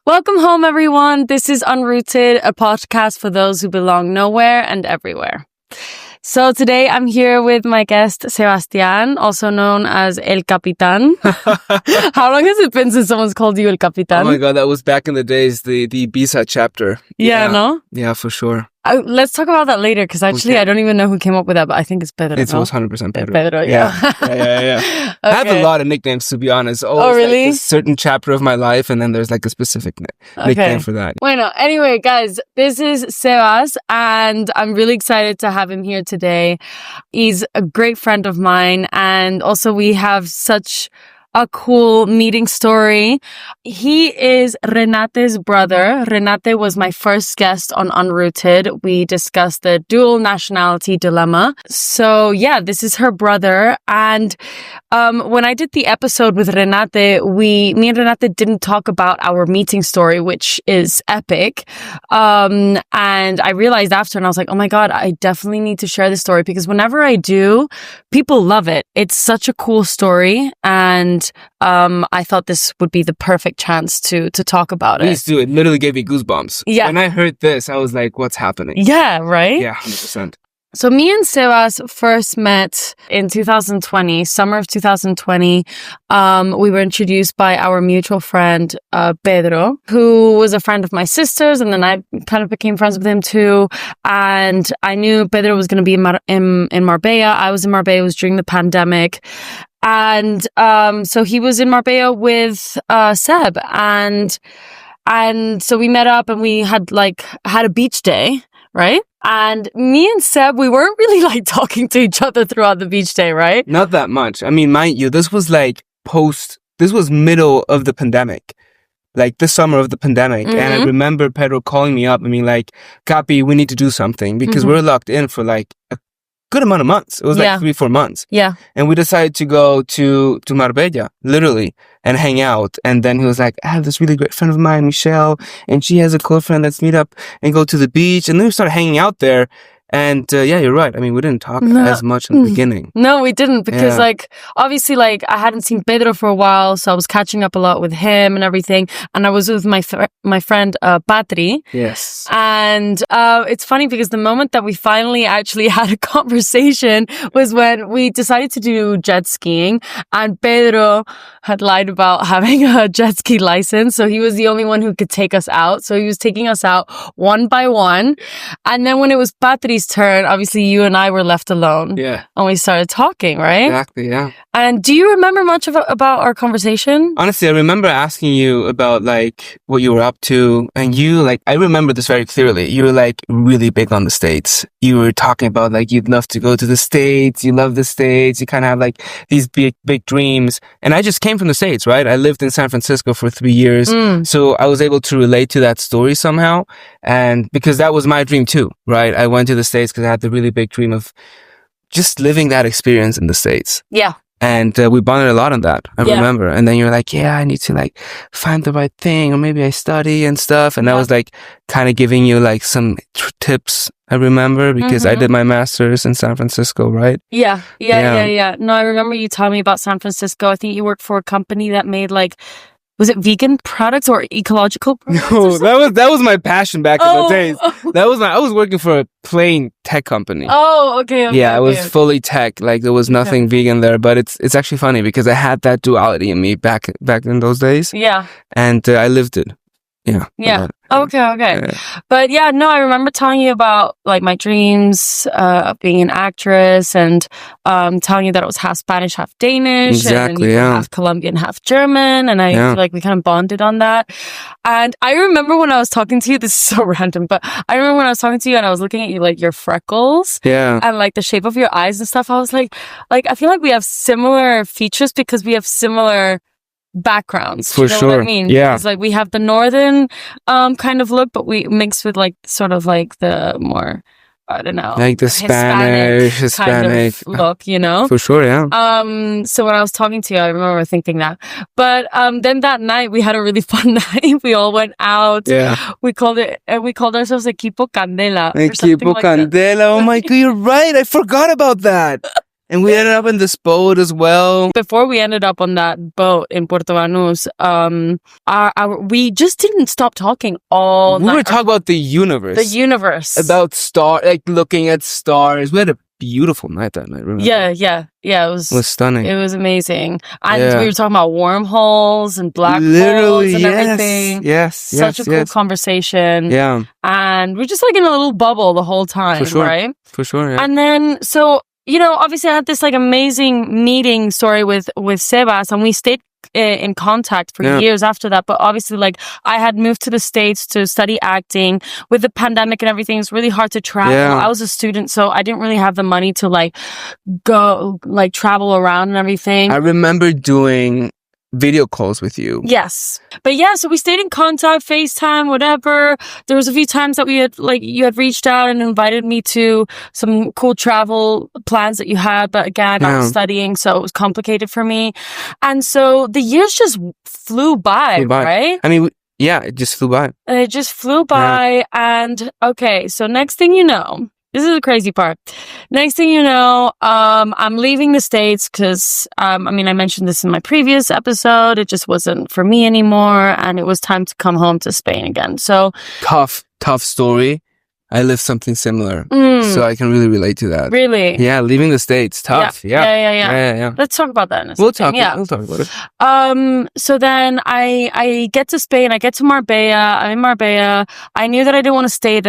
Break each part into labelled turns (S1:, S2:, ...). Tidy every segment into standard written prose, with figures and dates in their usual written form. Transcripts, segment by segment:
S1: Welcome home, everyone. This is Unrooted, a podcast for those who belong nowhere and everywhere. So today I'm here with my guest, Sebastian, also known as El Capitan. How long has it been since someone's called you El Capitan?
S2: Oh my God, that was back in the days, the Ibiza chapter.
S1: Yeah, no?
S2: Yeah, for sure.
S1: Let's talk about that later, because actually I don't even know who came up with that, but I think it's Pedro.
S2: It was 100% Pedro.
S1: Pedro,
S2: yeah.
S1: Okay.
S2: I have a lot of nicknames, to be honest.
S1: Oh, really?
S2: Like a certain chapter of my life, and then there's like a specific nickname for that.
S1: Bueno, anyway, guys, this is Sebas, and I'm really excited to have him here today. He's a great friend of mine, and also we have such a cool meeting story. He is Renate's brother. Renate was my first guest on Unrooted. We discussed the dual nationality dilemma. So yeah, this is her brother. And when I did the episode with Renate, me and Renate didn't talk about our meeting story, which is epic. And I realized after, and I was like, oh my God, I definitely need to share this story, because whenever I do, people love it. It's such a cool story. And I thought this would be the perfect chance to talk about it.
S2: Please do. It literally gave me goosebumps.
S1: Yeah.
S2: When I heard this, I was like, what's happening?
S1: Yeah, right?
S2: Yeah, 100%.
S1: So me and Sebas first met in 2020, summer of 2020. We were introduced by our mutual friend, Pedro, who was a friend of my sister's. And then I kind of became friends with him too. And I knew Pedro was going to be in Marbella. I was in Marbella. It was during the pandemic. And so he was in Marbella with Seb. And so we met up and we had a beach day, right? And me and Seb, we weren't really talking to each other throughout the beach day, right?
S2: Not that much. I mean, mind you, this was this was middle of the pandemic. Like the summer of the pandemic. Mm-hmm. And I remember Pedro calling me up and being like, Capi, we need to do something, because we're locked in for a good amount of months. It was 3-4 months.
S1: Yeah.
S2: And we decided to go to Marbella, literally, and hang out. And then he was like, I have this really great friend of mine, Michelle, and she has a close friend. Let's meet up and go to the beach. And then we started hanging out there. And yeah, you're right. I mean, we didn't talk as much in the beginning.
S1: No, we didn't, because obviously I hadn't seen Pedro for a while, so I was catching up a lot with him and everything. And I was with my friend Patri.
S2: Yes.
S1: And it's funny because the moment that we finally actually had a conversation was when we decided to do jet skiing, and Pedro had lied about having a jet ski license, so he was the only one who could take us out. So he was taking us out one by one. And then when it was Patri's turn, obviously you and I were left alone.
S2: Yeah.
S1: And we started talking, right?
S2: Exactly, yeah.
S1: And do you remember much about our conversation?
S2: Honestly, I remember asking you about what you were up to, and you I remember this very clearly. You were really big on the States. You were talking about you'd love to go to the States. You love the States. You kind of have these big dreams. And I just came from the States, right? I lived in San Francisco for 3 years. So I was able to relate to that story somehow. And because that was my dream too, right? I went to the States because I had the really big dream of just living that experience in the States.
S1: Yeah.
S2: And we bonded a lot on that, I remember. And then you were like, yeah, I need to find the right thing, or maybe I study and stuff. And I was kind of giving you some tips, I remember, because I did my master's in San Francisco, right?
S1: Yeah. No, I remember you telling me about San Francisco. I think you worked for a company that made was it vegan products or ecological products?
S2: No, that was my passion back in the days. I was working for a plain tech company.
S1: Oh, okay.
S2: Yeah, it was fully tech. There was nothing vegan there, but it's actually funny because I had that duality in me back in those days.
S1: Yeah.
S2: And I lived it. Yeah.
S1: Yeah. Okay. Yeah. But yeah, no, I remember telling you about my dreams of being an actress, and telling you that it was half Spanish, half Danish.
S2: Exactly.
S1: And half Colombian, half German. And I feel like we kind of bonded on that. And I remember when I was talking to you, this is so random, but I remember when I was talking to you and I was looking at you, your freckles.
S2: Yeah.
S1: And the shape of your eyes and stuff. I was like, I feel like we have similar features because we have similar backgrounds.
S2: For sure.
S1: What I mean?
S2: Yeah.
S1: It's we have the northern kind of look, but we mix with sort of the more, I don't know,
S2: the Hispanic
S1: kind of look,
S2: For sure, yeah.
S1: So when I was talking to you, I remember thinking that. But then that night we had a really fun night. We all went out.
S2: Yeah.
S1: We called ourselves Equipo Candela.
S2: Equipo Candela. Oh my God, you're right. I forgot about that. And we ended up in this boat as well.
S1: Before we ended up on that boat in Puerto Banús, we just didn't stop talking all night.
S2: We were talking about the universe.
S1: The universe.
S2: About like looking at stars. We had a beautiful night that night, remember?
S1: Yeah. It was
S2: stunning.
S1: It was amazing. And we were talking about wormholes and black holes and everything.
S2: Yes.
S1: Such a cool conversation.
S2: Yeah.
S1: And we're just like in a little bubble the whole time, right?
S2: For sure, yeah.
S1: And then, so, obviously I had this like amazing meeting story with Sebas, and we stayed in contact for years after that. But obviously, like, I had moved to the States to study acting. With the pandemic and everything, it's really hard to travel. I was a student, so I didn't really have the money to like go like travel around and everything.
S2: I remember doing video calls with you.
S1: Yes. But yeah, so we stayed in contact, FaceTime, whatever. There was a few times that you had reached out and invited me to some cool travel plans that you had. But again, I was studying, so it was complicated for me. And so the years just flew by. Right?
S2: I mean, it just flew by.
S1: It just flew by. And okay, so next thing you know, this is the crazy part. Next thing you know, I'm leaving the States because, I mentioned this in my previous episode. It just wasn't for me anymore. And it was time to come home to Spain again. So
S2: tough story. I lived something similar. So I can really relate to that.
S1: Really?
S2: Yeah, leaving the States. Tough. Yeah.
S1: Let's talk about that in a
S2: We'll
S1: second.
S2: talk about it.
S1: So then I get to Spain. I get to Marbella. I'm in Marbella. I knew that I didn't want to stay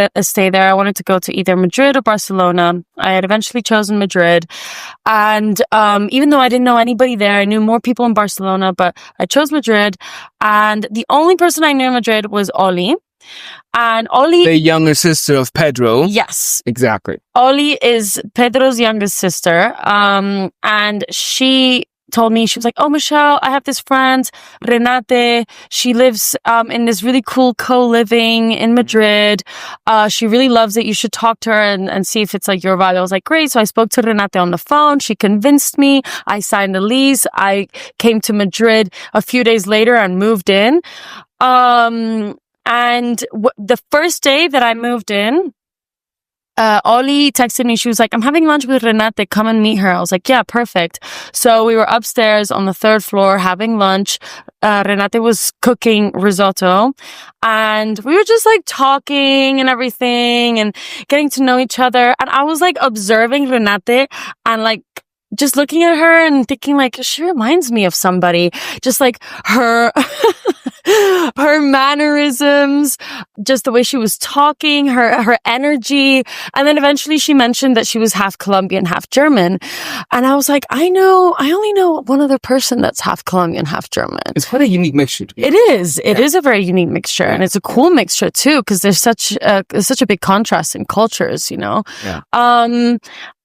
S1: there. I wanted to go to either Madrid or Barcelona. I had eventually chosen Madrid. And even though I didn't know anybody there, I knew more people in Barcelona, but I chose Madrid. And the only person I knew in Madrid was Oli. And Oli,
S2: the younger sister of Pedro.
S1: Yes,
S2: exactly.
S1: Oli is Pedro's youngest sister. And she told me, she was like, "Oh, Michelle, I have this friend, Renate. She lives in this really cool co-living in Madrid. She really loves it. You should talk to her and see if it's like your vibe." I was like, great. So I spoke to Renate on the phone. She convinced me. I signed the lease. I came to Madrid a few days later and moved in. And the first day that I moved in, Oli texted me. She was like, "I'm having lunch with Renate. Come and meet her." I was like, yeah, perfect. So we were upstairs on the third floor having lunch. Renate was cooking risotto, and we were just like talking and everything and getting to know each other. And I was like observing Renate and like just looking at her and thinking like, she reminds me of somebody. Just like her, her mannerisms, just the way she was talking, her energy. And then eventually she mentioned that she was half Colombian, half German. And I was like, I only know one other person that's half Colombian, half German.
S2: It's quite a unique mixture.
S1: It is. It is a very unique mixture. And it's a cool mixture too, because there's such a big contrast in cultures, Yeah.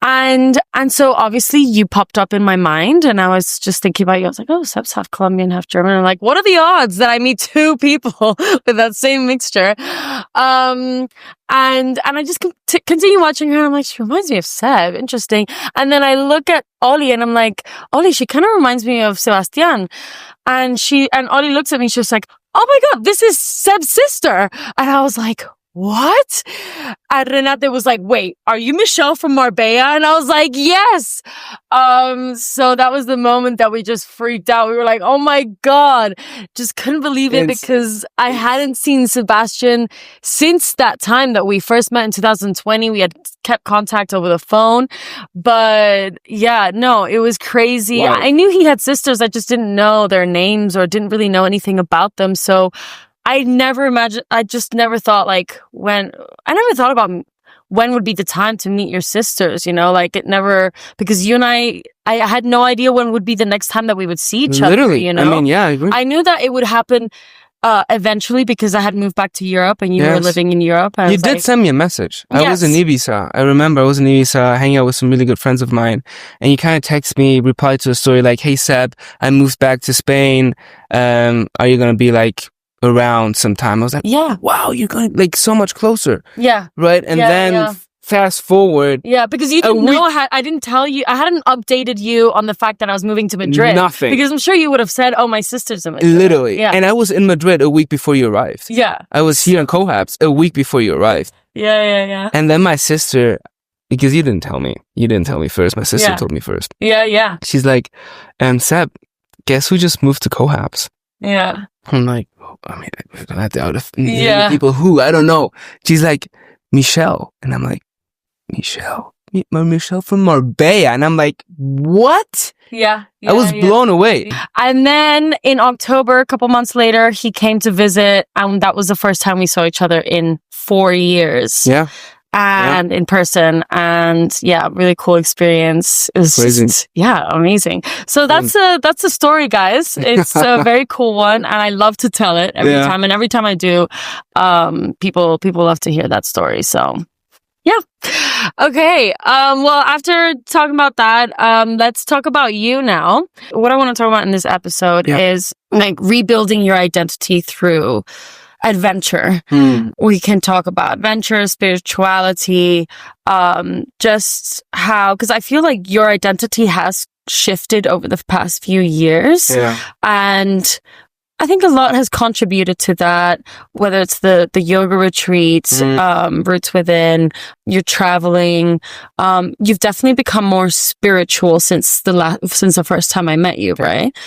S1: And so obviously you popped up in my mind and I was just thinking about you. I was like, oh, Seb's half Colombian, half German. I'm like, what are the odds that I meet two people with that same mixture? And I just continue watching her. I'm like, she reminds me of Seb. Interesting. And then I look at Oli and I'm like, Oli, she kind of reminds me of Sebastian. And Oli looks at me. She's like, oh my God, this is Seb's sister. And I was like, what? And Renate was like, wait, are you Michelle from Marbella? And I was like, yes. So that was the moment that we just freaked out. We were like, oh my God, just couldn't believe it because I hadn't seen Sebastian since that time that we first met in 2020. We had kept contact over the phone, but yeah, no, it was crazy. Wow. I knew he had sisters. I just didn't know their names or didn't really know anything about them. So I just never thought about when would be the time to meet your sisters, because you and I had no idea when would be the next time that we would see each other,
S2: I mean, yeah.
S1: I knew that it would happen eventually because I had moved back to Europe and you were living in Europe. And
S2: you did send me a message. I was in Ibiza. I remember I was in Ibiza hanging out with some really good friends of mine. And you kind of text me, replied to a story like, hey, Seb, I moved back to Spain. Are you going to be like around sometime? I was like, yeah, wow, you're going like so much closer. Yeah. Right. And then fast forward.
S1: Yeah, because you didn't know, I didn't tell you, I hadn't updated you on the fact that I was moving to Madrid.
S2: Nothing.
S1: Because I'm sure you would have said, oh, my sister's in Madrid.
S2: Literally. Yeah. And I was in Madrid a week before you arrived.
S1: Yeah.
S2: I was here in Cohabs a week before you arrived.
S1: Yeah.
S2: And then my sister, because you didn't tell me. You didn't tell me first. My sister
S1: Yeah.
S2: told me first.
S1: Yeah.
S2: She's like, Seb, guess who just moved to Cohabs?
S1: Yeah.
S2: I'm like, I mean, I don't have to out of
S1: Yeah.
S2: people who, I don't know. She's like, Michelle. And I'm like, Michelle from Marbella. And I'm like, what?
S1: Yeah.
S2: I was blown away.
S1: And then in October, a couple months later, he came to visit. And that was the first time we saw each other in 4 years.
S2: Yeah.
S1: And in person. And yeah, really cool experience. It was
S2: Crazy.
S1: just, amazing. So that's a story, guys. It's a very cool one. And I love to tell it every time. And every time I do, people love to hear that story. So yeah. Okay. Well, after talking about that, let's talk about you now. What I want to talk about in this episode is like rebuilding your identity through adventure. We can talk about adventure, spirituality, just how, because I feel like your identity has shifted over the past few years. Yeah. And I think a lot has contributed to that, whether it's the yoga retreats, Roots Within, you're traveling. You've definitely become more spiritual since the first time I met you, right?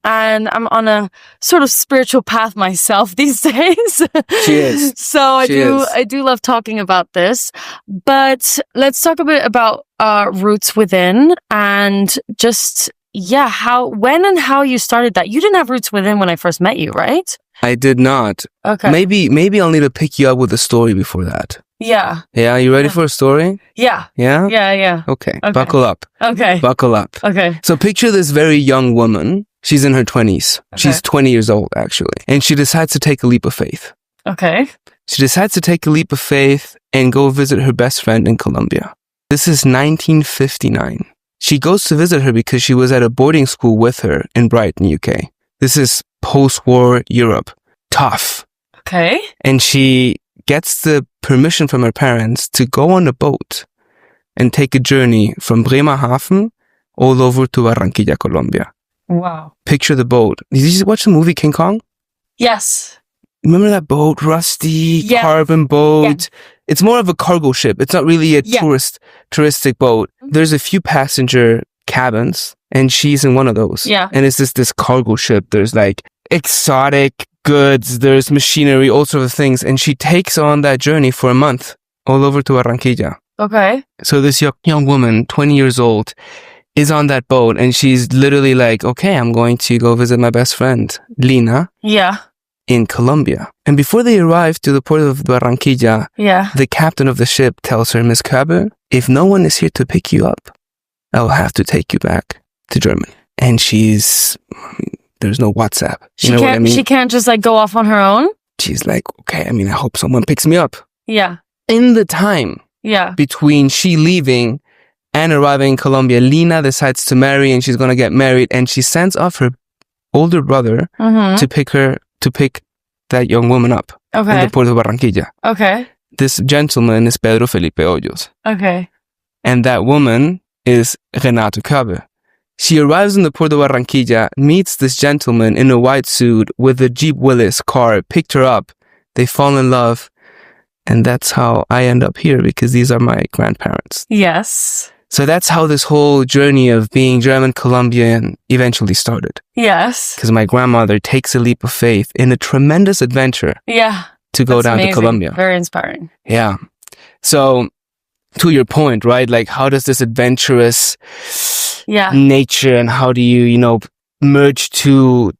S1: And I'm on a sort of spiritual path myself these days.
S2: She is.
S1: So I do love talking about this. But let's talk a bit about Roots Within and just when and how you started that. You didn't have Roots Within when I first met you, right?
S2: I did not.
S1: Okay.
S2: Maybe I'll need to pick you up with a story before that.
S1: Yeah.
S2: Yeah, you ready for a story?
S1: Yeah.
S2: Yeah?
S1: Yeah.
S2: Okay. Buckle up.
S1: Okay.
S2: Buckle up.
S1: Okay.
S2: So picture this very young woman. She's in her 20s. Okay. She's 20 years old, actually. And she decides to take a leap of faith.
S1: Okay.
S2: She decides to take a leap of faith and go visit her best friend in Colombia. This is 1959. She goes to visit her because she was at a boarding school with her in Brighton, UK. This is post-war Europe. Tough.
S1: Okay.
S2: And she gets the permission from her parents to go on a boat and take a journey from Bremerhaven all over to Barranquilla, Colombia.
S1: Wow.
S2: Picture the boat. Did you watch the movie King Kong?
S1: Yes.
S2: Remember that boat? Rusty, carbon boat. Yeah. It's more of a cargo ship. It's not really a touristic boat. There's a few passenger cabins and she's in one of those.
S1: Yeah.
S2: And it's this cargo ship. There's like exotic goods. There's machinery, all sorts of things. And she takes on that journey for a month all over to Barranquilla.
S1: Okay.
S2: So this young woman, 20 years old, is on that boat and she's literally like, okay, I'm going to go visit my best friend, Lina.
S1: Yeah.
S2: In Colombia. And before they arrive to the port of Barranquilla, the captain of the ship tells her, Miss Körber, if no one is here to pick you up, I'll have to take you back to Germany. And there's no WhatsApp. You know what I mean?
S1: She can't just like go off on her own?
S2: She's like, okay, I hope someone picks me up.
S1: Yeah.
S2: In the time between she leaving and arriving in Colombia, Lina decides to marry and she's going to get married and she sends off her older brother to pick that young woman up in the port of Barranquilla.
S1: Okay.
S2: This gentleman is Pedro Felipe Hoyos.
S1: Okay.
S2: And that woman is Renato Körber. She arrives in the port of Barranquilla, meets this gentleman in a white suit with a Jeep Willys car, picked her up. They fall in love. And that's how I end up here because these are my grandparents.
S1: Yes.
S2: So that's how this whole journey of being German Colombian eventually started.
S1: Yes.
S2: Because my grandmother takes a leap of faith in a tremendous adventure.
S1: Yeah.
S2: To go down to Colombia.
S1: Very inspiring.
S2: Yeah. So to your point, right? Like how does this adventurous nature and how do you, merge two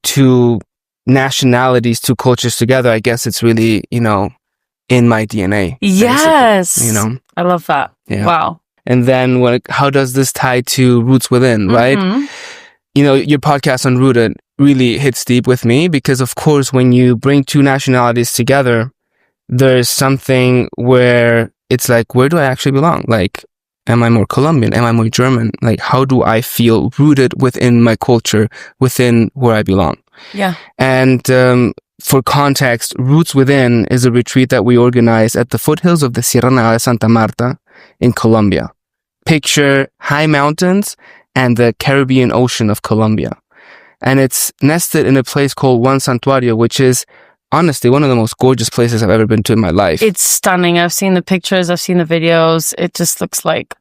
S2: nationalities, two cultures together? I guess it's really, in my DNA.
S1: Yes. I love that.
S2: Yeah.
S1: Wow.
S2: And then how does this tie to Roots Within, right? Mm-hmm. Your podcast Unrooted really hits deep with me because, of course, when you bring two nationalities together, there's something where it's like, where do I actually belong? Like, am I more Colombian? Am I more German? Like, how do I feel rooted within my culture, within where I belong?
S1: Yeah.
S2: And for context, Roots Within is a retreat that we organize at the foothills of the Sierra Nevada de Santa Marta in Colombia. Picture high mountains and the Caribbean Ocean of Colombia. And it's nested in a place called One Santuario, which is honestly one of the most gorgeous places I've ever been to in my life.
S1: It's stunning. I've seen the pictures, I've seen the videos. It just looks like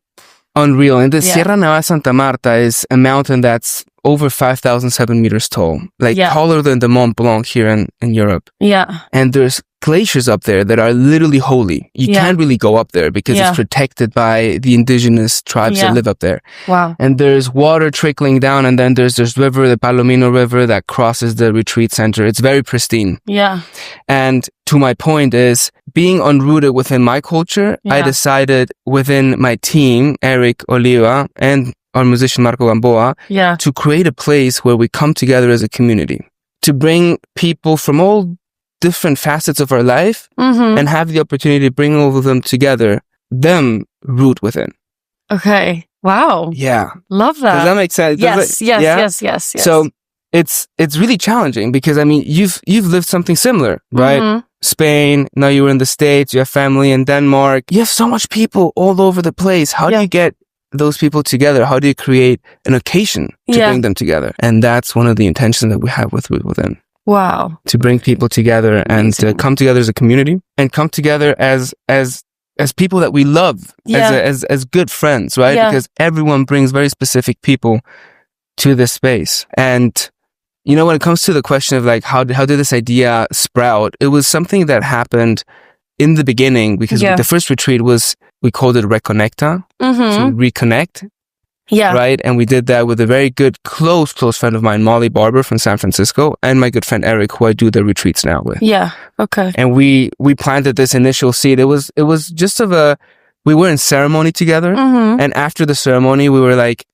S2: unreal. And the Sierra Nevada Santa Marta is a mountain that's over 5,007 meters tall, like taller than the Mont Blanc here in Europe.
S1: Yeah.
S2: And there's glaciers up there that are literally holy. You can't really go up there because it's protected by the indigenous tribes that live up there.
S1: Wow.
S2: And there's water trickling down, and then there's this river, the Palomino River, that crosses the retreat center. It's very pristine.
S1: Yeah.
S2: And to my point is, being unrooted within my culture, I decided within my team, Eric Oliva and our musician Marco Gamboa, to create a place where we come together as a community, to bring people from all different facets of our life and have the opportunity to bring all of them together, them root within.
S1: Okay. Wow.
S2: Yeah.
S1: Love that.
S2: Does that make sense?
S1: Yes.
S2: So it's really challenging because, I mean, you've lived something similar, right? Spain, now you were in the States, you have family in Denmark. You have so much people all over the place. How do you get those people together? How do you create an occasion to bring them together? And that's one of the intentions that we have with Root Within.
S1: Wow.
S2: To bring people together and to come together as a community and come together as people that we love, as good friends, right? Because everyone brings very specific people to this space. And, you know, when it comes to the question of like, how did this idea sprout? It was something that happened in the beginning because the first retreat was, we called it Reconecta, to reconnect. Yeah. Right. And we did that with a very good, close friend of mine, Molly Barber from San Francisco, and my good friend Eric, who I do the retreats now with.
S1: Yeah. Okay.
S2: And we planted this initial seed. It was just we were in ceremony together. And after the ceremony, we were like,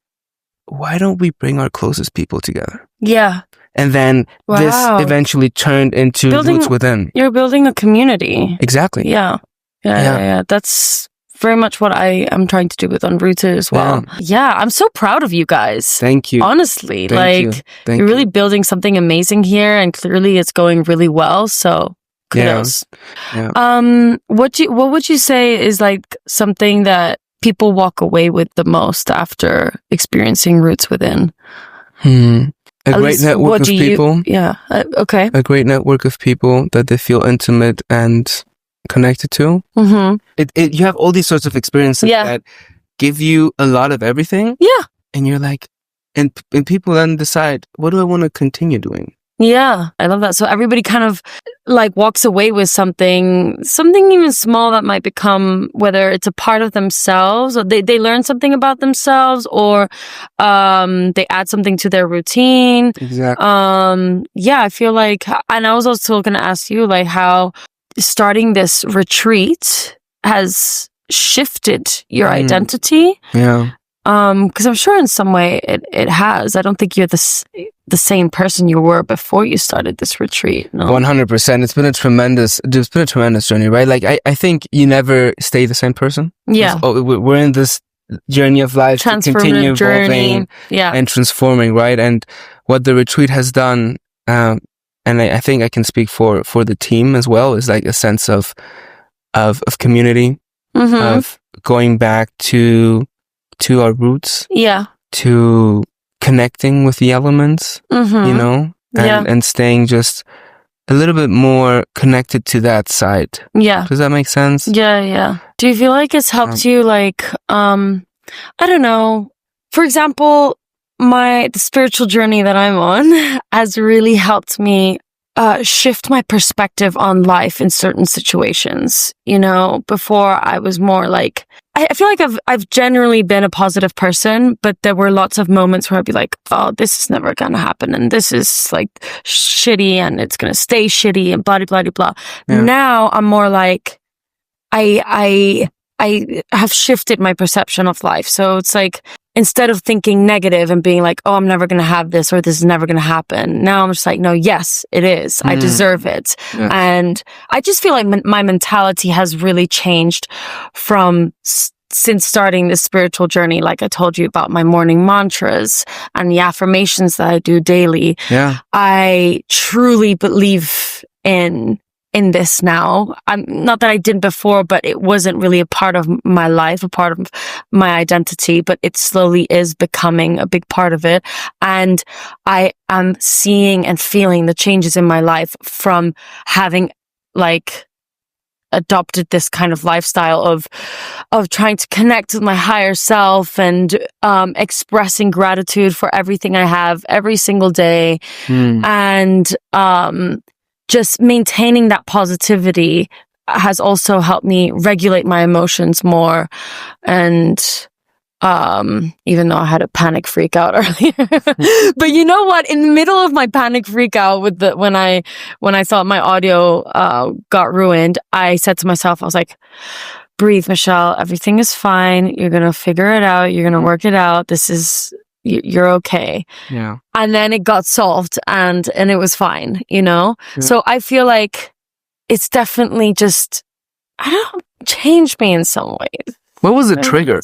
S2: why don't we bring our closest people together? Yeah. And then this eventually turned into Roots Within.
S1: You're building a community.
S2: Exactly.
S1: Yeah. That's very much what I am trying to do with Unrooted as well. Yeah, I'm so proud of you guys.
S2: Thank you.
S1: Honestly, you're really building something amazing here, and clearly it's going really well. So kudos. Yeah. What would you say is like something that people walk away with the most after experiencing Roots Within?
S2: A great network of people.
S1: Okay.
S2: A great network of people that they feel intimate and connected to. You have all these sorts of experiences that give you a lot of everything. Yeah. And you're like, and people then decide, what do I want to continue doing?
S1: Yeah, I love that. So everybody kind of like walks away with something even small that might become, whether it's a part of themselves or they learn something about themselves, or they add something to their routine.
S2: Exactly.
S1: I feel like, and I was also going to ask you like how starting this retreat has shifted your identity.
S2: Yeah.
S1: Because I'm sure in some way it has. I don't think you're the same person you were before you started this retreat. No?
S2: 100%. It's been a tremendous journey, right? Like I think you never stay the same person.
S1: Yeah.
S2: We're in this journey of life to continue evolving and transforming, right? And what the retreat has done, and I think I can speak for the team as well, is like a sense of community, of going back to our roots, to connecting with the elements, you know, and staying just a little bit more connected to that side. Yeah. Does that make sense?
S1: Yeah. Do you feel like it's helped you, like, I don't know, for example, the spiritual journey that I'm on has really helped me shift my perspective on life in certain situations. You know, before I was more like, I feel like I've generally been a positive person, but there were lots of moments where I'd be like, oh, this is never going to happen. And this is like shitty and it's going to stay shitty and blah, blah, blah, blah. Yeah. Now I'm more like, I have shifted my perception of life. So it's like, instead of thinking negative and being like, oh, I'm never going to have this or this is never going to happen. Now I'm just like, no, yes, it is. I deserve it. Yeah. And I just feel like my mentality has really changed from since starting this spiritual journey. Like I told you about my morning mantras and the affirmations that I do daily. Yeah. I truly believe in in this now. I'm not that I didn't before, but it wasn't really a part of my life, a part of my identity, but it slowly is becoming a big part of it. And I am seeing and feeling the changes in my life from having like adopted this kind of lifestyle of trying to connect with my higher self and expressing gratitude for everything I have every single day, and just maintaining that positivity has also helped me regulate my emotions more. And even though I had a panic freak out earlier, but you know what? In the middle of my panic freak out with when I thought my audio got ruined, I said to myself, I was like, breathe, Michelle. Everything is fine. You're going to figure it out. You're going to work it out. You're okay.
S2: Yeah.
S1: And then it got solved and it was fine, you know?
S2: Yeah.
S1: So I feel like it's definitely just, I don't know, changed me in some ways.
S2: What was the trigger?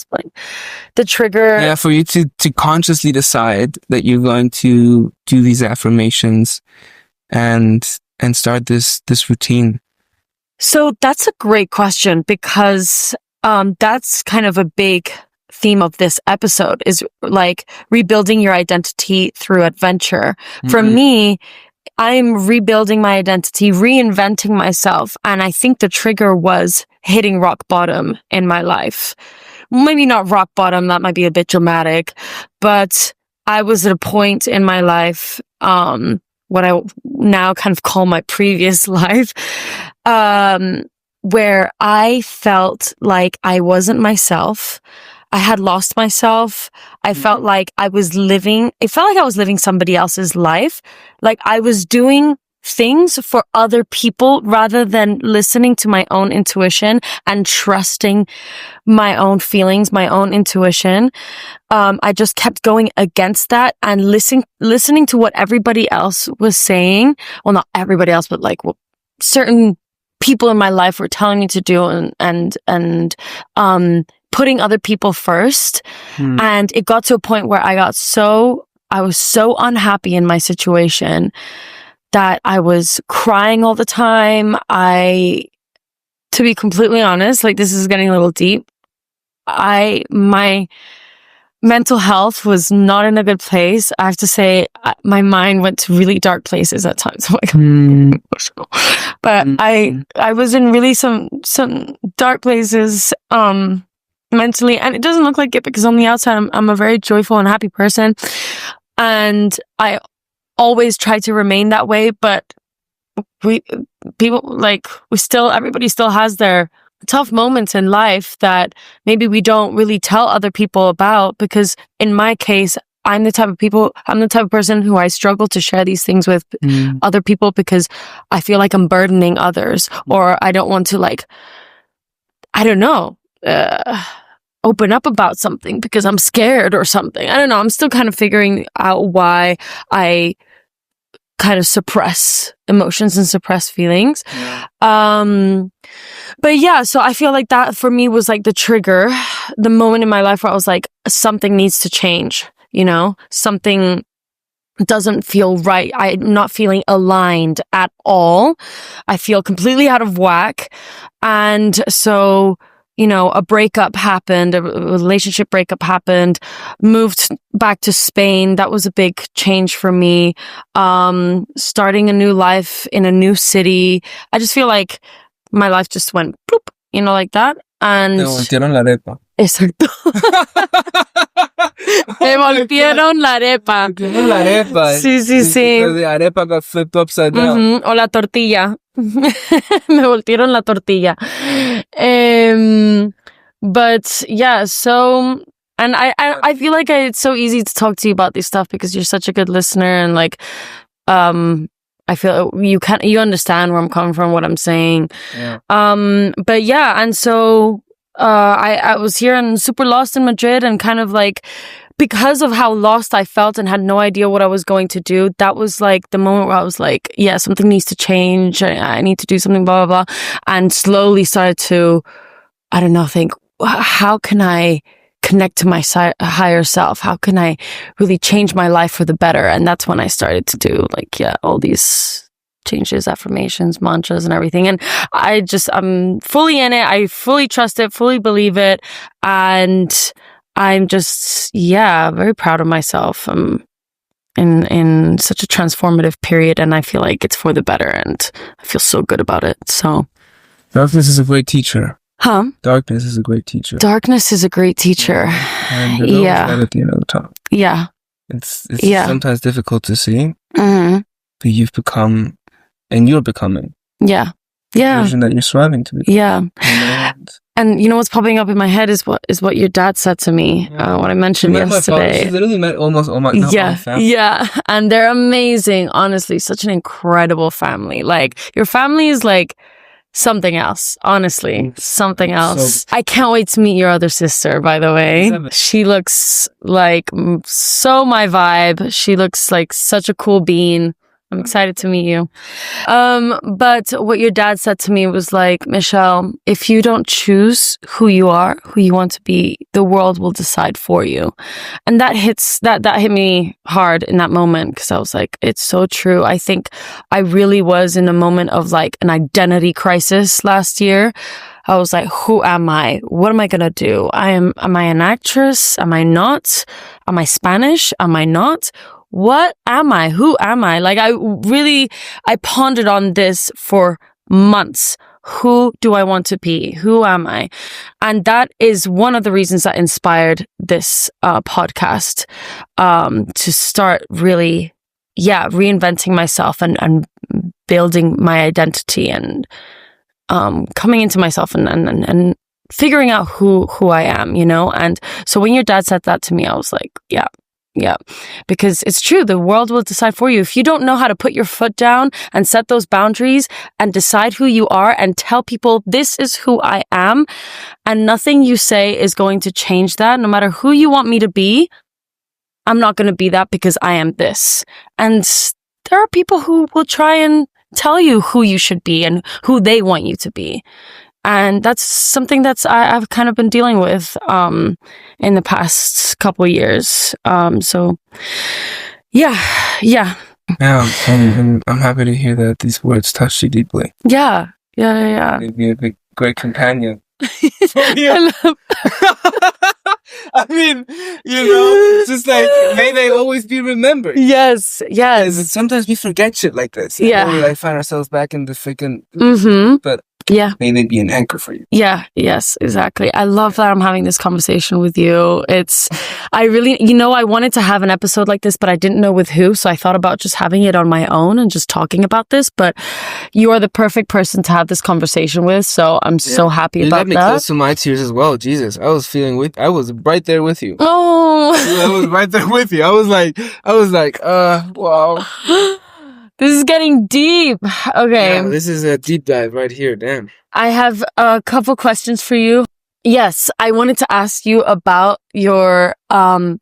S1: The trigger.
S2: Yeah, for you to consciously decide that you're going to do these affirmations and start this routine.
S1: So that's a great question, because that's kind of a big theme of this episode, is like rebuilding your identity through adventure. For me, I'm rebuilding my identity, reinventing myself. And I think the trigger was hitting rock bottom in my life. Maybe not rock bottom, that might be a bit dramatic, but I was at a point in my life, what I now kind of call my previous life, where I felt like I wasn't myself. I had lost myself. I felt like it felt like I was living somebody else's life. Like I was doing things for other people rather than listening to my own intuition and trusting my own feelings, my own intuition. I just kept going against that and listening to what everybody else was saying. Well, not everybody else, but like what certain people in my life were telling me to do, and putting other people first. And it got to a point where I was so unhappy in my situation that I was crying all the time. To be completely honest, like this is getting a little deep, my mental health was not in a good place. I have to say, my mind went to really dark places at times. I'm like, emotional. But I was in really some dark places, mentally, and it doesn't look like it because on the outside I'm a very joyful and happy person, and I always try to remain that way. But everybody still has their tough moments in life that maybe we don't really tell other people about, because in my case, I'm the type of person who I struggle to share these things with other people, because I feel like I'm burdening others, or I don't want to, like, I don't know, open up about something because I'm scared or something. I don't know. I'm still kind of figuring out why I kind of suppress emotions and suppress feelings. Yeah. But yeah, so I feel like that for me was like the trigger, the moment in my life where I was like, something needs to change, you know, something doesn't feel right. I'm not feeling aligned at all. I feel completely out of whack. And so, you know, a breakup happened, a relationship breakup happened, moved back to Spain. That was a big change for me. Starting a new life in a new city. I just feel like my life just went bloop, you know, like that. And...
S2: Te voltearon la arepa.
S1: Exacto. Me voltearon la arepa.
S2: La arepa.
S1: Sí.
S2: The arepa got flipped upside down.
S1: O la tortilla. Me voltearon la tortilla. But yeah, so, and I feel like it's so easy to talk to you about this stuff because you're such a good listener, and like, I feel you understand where I'm coming from, what I'm saying. Yeah. But yeah, and so, I was here and super lost in Madrid, and kind of like, because of how lost I felt and had no idea what I was going to do, that was like the moment where I was like, yeah, something needs to change. I need to do something, blah, blah, blah. And slowly started to, I don't know, think, how can I connect to my higher self? How can I really change my life for the better? And that's when I started to do like, yeah, all these changes, affirmations, mantras, and everything. And I'm fully in it. I fully trust it, fully believe it. And I'm just, very proud of myself. In such a transformative period, and I feel like it's for the better, and I feel so good about it. So
S2: darkness is a great teacher.
S1: Darkness is a great teacher.
S2: And there's always light at the end of the tunnel.
S1: Yeah.
S2: It's sometimes difficult to see,
S1: Mm-hmm.
S2: but you've become, and you're becoming,
S1: the
S2: version that you're striving to be.
S1: Yeah. And you know what's popping up in my head is what your dad said to me, what I mentioned yesterday.
S2: She literally met almost all my family.
S1: Yeah. And they're amazing. Honestly, such an incredible family. Like, your family is like something else. Honestly, something else. I can't wait to meet your other sister, by the way. She looks like so my vibe. She looks like such a cool bean. I'm excited to meet you. But what your dad said to me was like, Michelle, if you don't choose who you are, who you want to be, the world will decide for you. And that hit me hard in that moment, because I was like, it's so true. I think I really was in a moment of like an identity crisis last year. I was like, who am I? What am I going to do? Am I an actress? Am I not? Am I Spanish? Am I not? What am I? Who am I? Like, I pondered on this for months. Who do I want to be? Who am I? And that is one of the reasons that inspired this podcast, to start really, reinventing myself and building my identity, and coming into myself and figuring out who I am, you know? And so when your dad said that to me, I was like, yeah, because it's true. The world will decide for you. If you don't know how to put your foot down and set those boundaries and decide who you are and tell people, this is who I am, and nothing you say is going to change that. No matter who you want me to be, I'm not going to be that, because I am this. And there are people who will try and tell you who you should be and who they want you to be. And that's something I've kind of been dealing with in the past couple of years. So, yeah.
S2: And I'm happy to hear that these words touched you deeply.
S1: Yeah.
S2: You'd be a great companion. I mean, it's just like, may they always be remembered.
S1: Yes.
S2: Sometimes we forget shit like this.
S1: Yeah.
S2: We like find ourselves back in the freaking...
S1: Mm-hmm.
S2: But may they be an anchor for you.
S1: Yes, exactly. I love that I'm having this conversation with you. I really, I wanted to have an episode like this, but I didn't know with who. So I thought about just having it on my own and just talking about this. But you are the perfect person to have this conversation with. So I'm so happy about that. You let me
S2: close to my tears as well. Jesus, I was right there with you.
S1: Oh,
S2: I was right there with you. I was like, wow.
S1: This is getting deep. Okay.
S2: Yeah, this is a deep dive right here. Damn.
S1: I have a couple questions for you. Yes, I wanted to ask you about your 7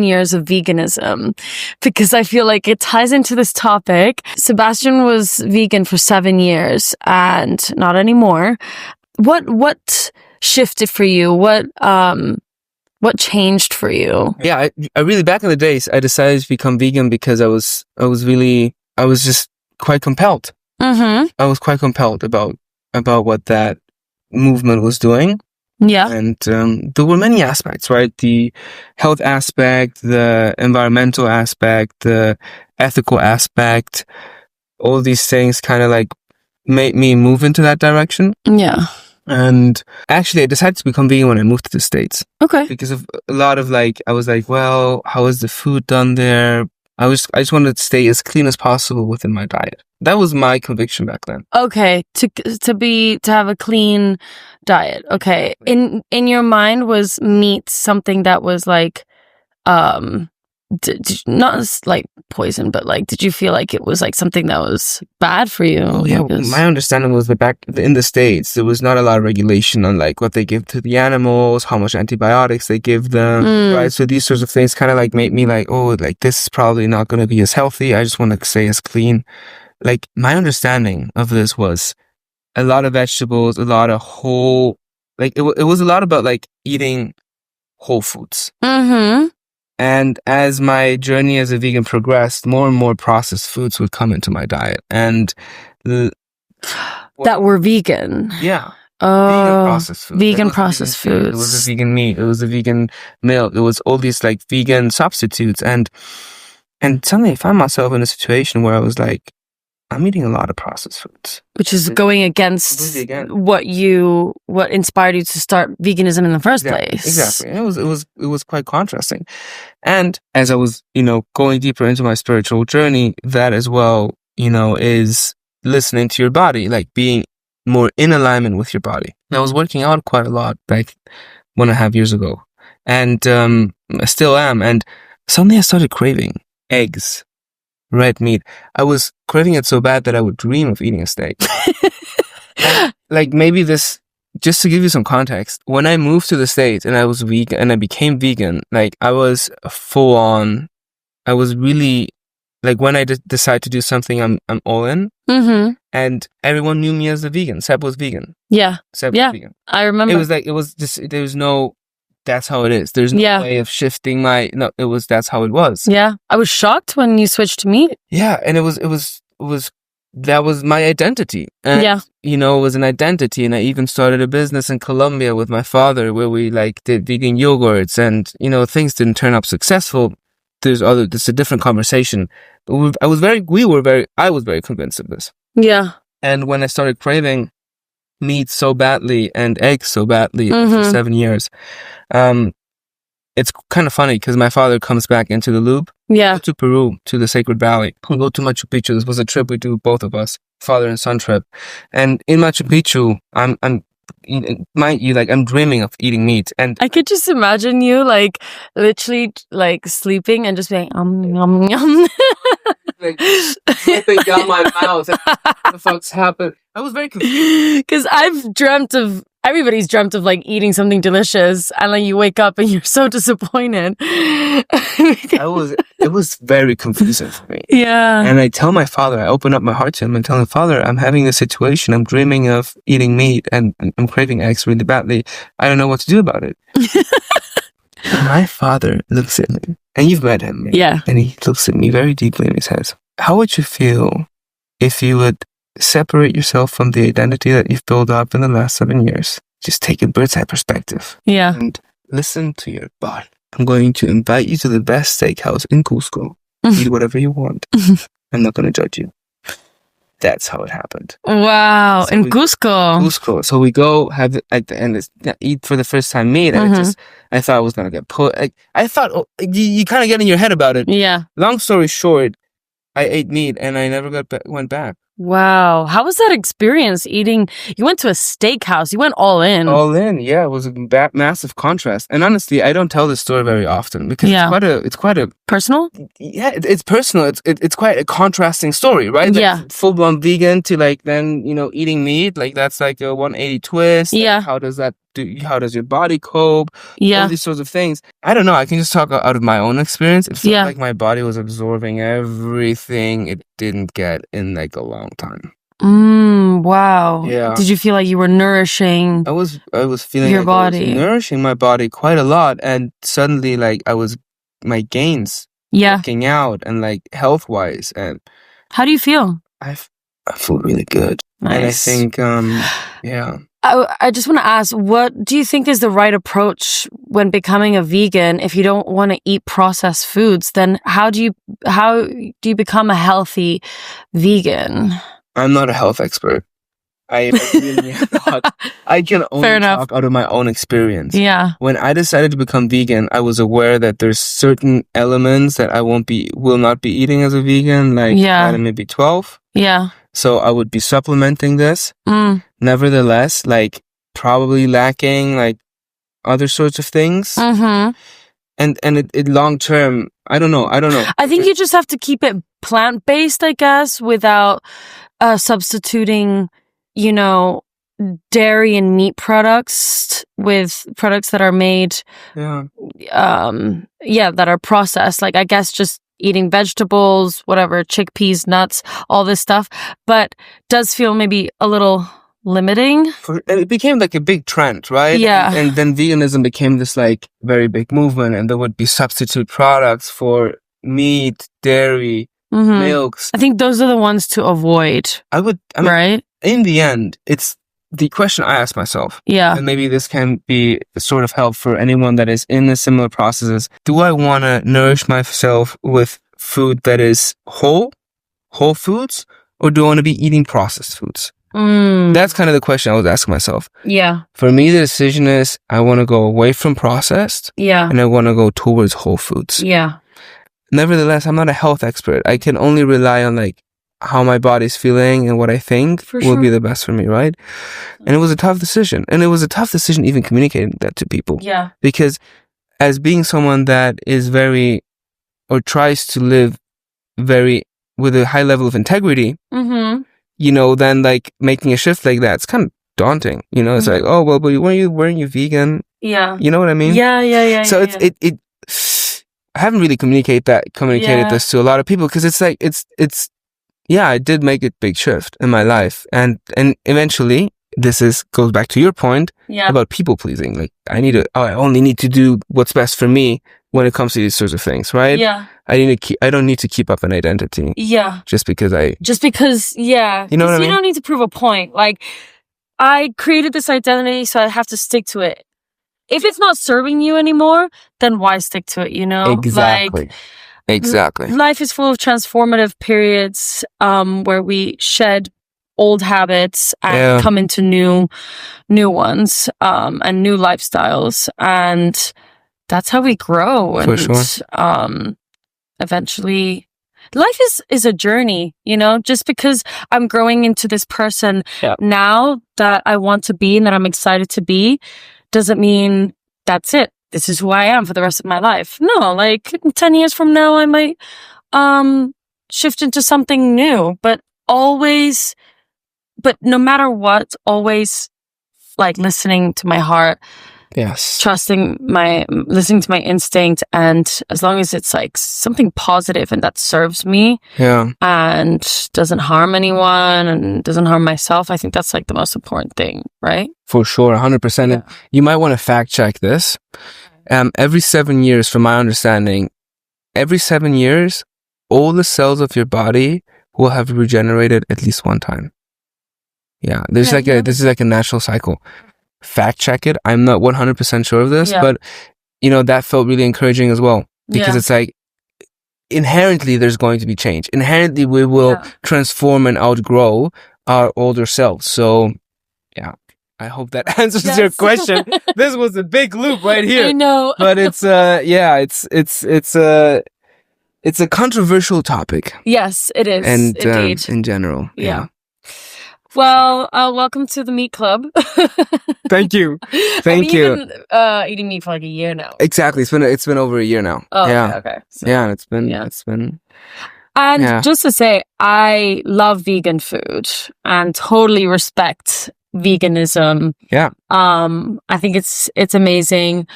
S1: years of veganism, because I feel like it ties into this topic. Sebastian was vegan for 7 years and not anymore. What shifted for you? What changed for you?
S2: Yeah, I really, back in the days, I decided to become vegan because I was just quite compelled.
S1: Mm-hmm.
S2: I was quite compelled about what that movement was doing.
S1: Yeah.
S2: And there were many aspects, right? The health aspect, the environmental aspect, the ethical aspect, all these things kind of like made me move into that direction.
S1: Yeah.
S2: And actually, I decided to become vegan when I moved to the States.
S1: Okay.
S2: Because of a lot of I was like, well, how is the food done there? I just wanted to stay as clean as possible within my diet. That was my conviction back then.
S1: Okay, to have a clean diet. Okay, in your mind, was meat something that was like, not like poison, but like, did you feel like it was like something that was bad for you?
S2: Oh yeah, my understanding was that back in the States, there was not a lot of regulation on like what they give to the animals, how much antibiotics they give them, right? So these sorts of things kind of like made me like, oh, like this is probably not going to be as healthy. I just want to stay as clean. Like my understanding of this was a lot of vegetables, a lot of whole, like it was a lot about like eating whole foods.
S1: Mm-hmm.
S2: And as my journey as a vegan progressed, more and more processed foods would come into my diet. And
S1: that were vegan.
S2: Yeah.
S1: Oh,
S2: vegan processed foods.
S1: Vegan
S2: It was
S1: processed
S2: vegan food,
S1: foods.
S2: it was a vegan meat. It was a vegan milk. It was all these like vegan substitutes. And suddenly I found myself in a situation where I was like, I'm eating a lot of processed foods.
S1: Which is going against what inspired you to start veganism in the first place.
S2: Exactly. And it was quite contrasting. And as I was, going deeper into my spiritual journey, that as well, is listening to your body, like being more in alignment with your body. And I was working out quite a lot, like 1.5 years ago. And I still am. And suddenly I started craving eggs, red meat. I was craving it so bad that I would dream of eating a steak. And, like maybe this, just to give you some context, when I moved to the States and I was vegan and I became vegan, like I was full on, I was really, like when I decide to do something, I'm all in.
S1: Mm-hmm.
S2: And everyone knew me as a vegan. Seb was vegan.
S1: Yeah.
S2: Seb was vegan.
S1: I remember.
S2: It was just, there's no, that's how it is. There's no way of shifting that's how it was.
S1: Yeah. I was shocked when you switched to meat.
S2: Yeah. And that was my identity. And, it was an identity. And I even started a business in Colombia with my father where we like did vegan yogurts and, things didn't turn up successful. There's a different conversation. But I was very convinced of this.
S1: Yeah.
S2: And when I started craving meat so badly and eggs so badly for 7 years, it's kind of funny because my father comes back into the loop.
S1: Yeah.
S2: We go to Peru, to the Sacred Valley. We go to Machu Picchu. This was a trip we do, both of us, father and son trip. And in Machu Picchu, I'm dreaming of eating meat. And
S1: I could just imagine you like literally like sleeping and just being yum yum.
S2: Like slipping down my mouth. And what the fuck's happened? I was very confused.
S1: Because everybody's dreamt of like eating something delicious and like you wake up and you're so disappointed.
S2: It was very confusing for me.
S1: Yeah.
S2: And I tell my father, I open up my heart to him and tell him, Father, I'm having this situation. I'm dreaming of eating meat and I'm craving eggs really badly. I don't know what to do about it. My father looks at me, and you've met him.
S1: Yeah.
S2: And he looks at me very deeply and he says, how would you feel if you would separate yourself from the identity that you've built up in the last 7 years? Just take a bird's eye perspective.
S1: Yeah.
S2: And listen to your body. I'm going to invite you to the best steakhouse in Cusco. Eat whatever you want. I'm not going to judge you. That's how it happened.
S1: Wow. So in Cusco.
S2: So we go have it at the end, eat for the first time meat. And I thought I was going to get put. I thought you kind of get in your head about it.
S1: Yeah.
S2: Long story short, I ate meat and I never went back.
S1: Wow. How was that experience eating? You went to a steakhouse. You went all in.
S2: All in. Yeah. It was a massive contrast. And honestly, I don't tell this story very often because it's quite a
S1: personal.
S2: Yeah. It's personal. It's quite a contrasting story, right? Like
S1: yeah.
S2: Full blown vegan to like then, eating meat. Like that's like a 180 twist.
S1: Yeah.
S2: Like, how does that do? How does your body cope?
S1: Yeah.
S2: All these sorts of things. I don't know. I can just talk out of my own experience. It felt like my body was absorbing everything it didn't get in like a long time.
S1: Wow.
S2: Yeah.
S1: Did you feel like you were nourishing?
S2: I was feeling
S1: your
S2: like
S1: body,
S2: I was nourishing my body quite a lot, and suddenly like my gains working out and like health wise. And
S1: how do you feel?
S2: I feel really good.
S1: Nice.
S2: And I think
S1: I just want to ask, what do you think is the right approach when becoming a vegan? If you don't want to eat processed foods, then how do you become a healthy vegan?
S2: I'm not a health expert. I really am not. I can only talk out of my own experience.
S1: Yeah.
S2: When I decided to become vegan, I was aware that there's certain elements that I will not be eating as a vegan, like vitamin B12.
S1: Yeah.
S2: So I would be supplementing this. Nevertheless, like probably lacking like other sorts of things. And it long term, I don't know.
S1: I think you just have to keep it plant-based, I guess, without substituting, dairy and meat products with products that are made, that are processed. Like, I guess just eating vegetables, whatever, chickpeas, nuts, all this stuff, but does feel maybe a little limiting.
S2: And it became like a big trend, right?
S1: Yeah.
S2: And then veganism became this like very big movement, and there would be substitute products for meat, dairy, milks.
S1: I think those are the ones to avoid.
S2: I mean,
S1: right?
S2: In the end, it's the question I ask myself.
S1: Yeah.
S2: And maybe this can be a sort of help for anyone that is in a similar processes. Do I want to nourish myself with food that is whole foods, or do I want to be eating processed foods? That's kind of the question I was asking myself.
S1: Yeah.
S2: For me, the decision is I want to go away from processed.
S1: Yeah.
S2: And I want to go towards whole foods.
S1: Yeah.
S2: Nevertheless, I'm not a health expert. I can only rely on like how my body's feeling and what I think will be the best for me, right? And it was a tough decision. And it was a tough decision even communicating that to people.
S1: Yeah.
S2: Because as being someone that is very, or tries to live very with a high level of integrity, you know, then like making a shift like that, it's kind of daunting. You know, it's like, oh, well, but weren't you vegan?
S1: Yeah.
S2: You know what I mean?
S1: Yeah.
S2: So it I haven't really communicated this to a lot of people, because it's like, it's, yeah, I did make a big shift in my life. And eventually goes back to your point about people pleasing. Like I only need to do what's best for me when it comes to these sorts of things, right?
S1: Yeah.
S2: I don't need to keep up an identity.
S1: Yeah.
S2: Just because,
S1: yeah.
S2: You know what I mean?
S1: You don't need to prove a point. Like, I created this identity, so I have to stick to it. If it's not serving you anymore, then why stick to it, you know?
S2: Exactly. Exactly.
S1: Life is full of transformative periods where we shed old habits and come into new ones and new lifestyles, and that's how we grow.
S2: For sure.
S1: Eventually, life is a journey, you know. Just because I'm growing into this person now that I want to be and that I'm excited to be, doesn't mean that's it. This is who I am for the rest of my life. No, like 10 years from now, I might shift into something new, but no matter what, always like listening to my heart.
S2: Yes.
S1: Listening to my instinct, and as long as it's like something positive and that serves me, and doesn't harm anyone and doesn't harm myself, I think that's like the most important thing, right?
S2: For sure, 100%. Yeah. You might want to fact check this. Every 7 years, from my understanding, every 7 years, all the cells of your body will have regenerated at least one time. Yeah, this is like a natural cycle. Fact check it. I'm not 100% sure of this, but you know, that felt really encouraging as well, because it's like inherently there's going to be change. Inherently we will transform and outgrow our older selves. So yeah, I hope that answers your question. This was a big loop right here.
S1: I know.
S2: But it's it's a controversial topic.
S1: Yes, it is.
S2: And
S1: indeed.
S2: In general.
S1: Yeah. Well, welcome to the meat club.
S2: Thank you. Thank you.
S1: You've been eating meat for like a year now.
S2: Exactly. It's been over a year now.
S1: Oh, yeah. Okay.
S2: So, yeah, it's been.
S1: And just to say, I love vegan food and totally respect veganism.
S2: Yeah.
S1: I think it's amazing.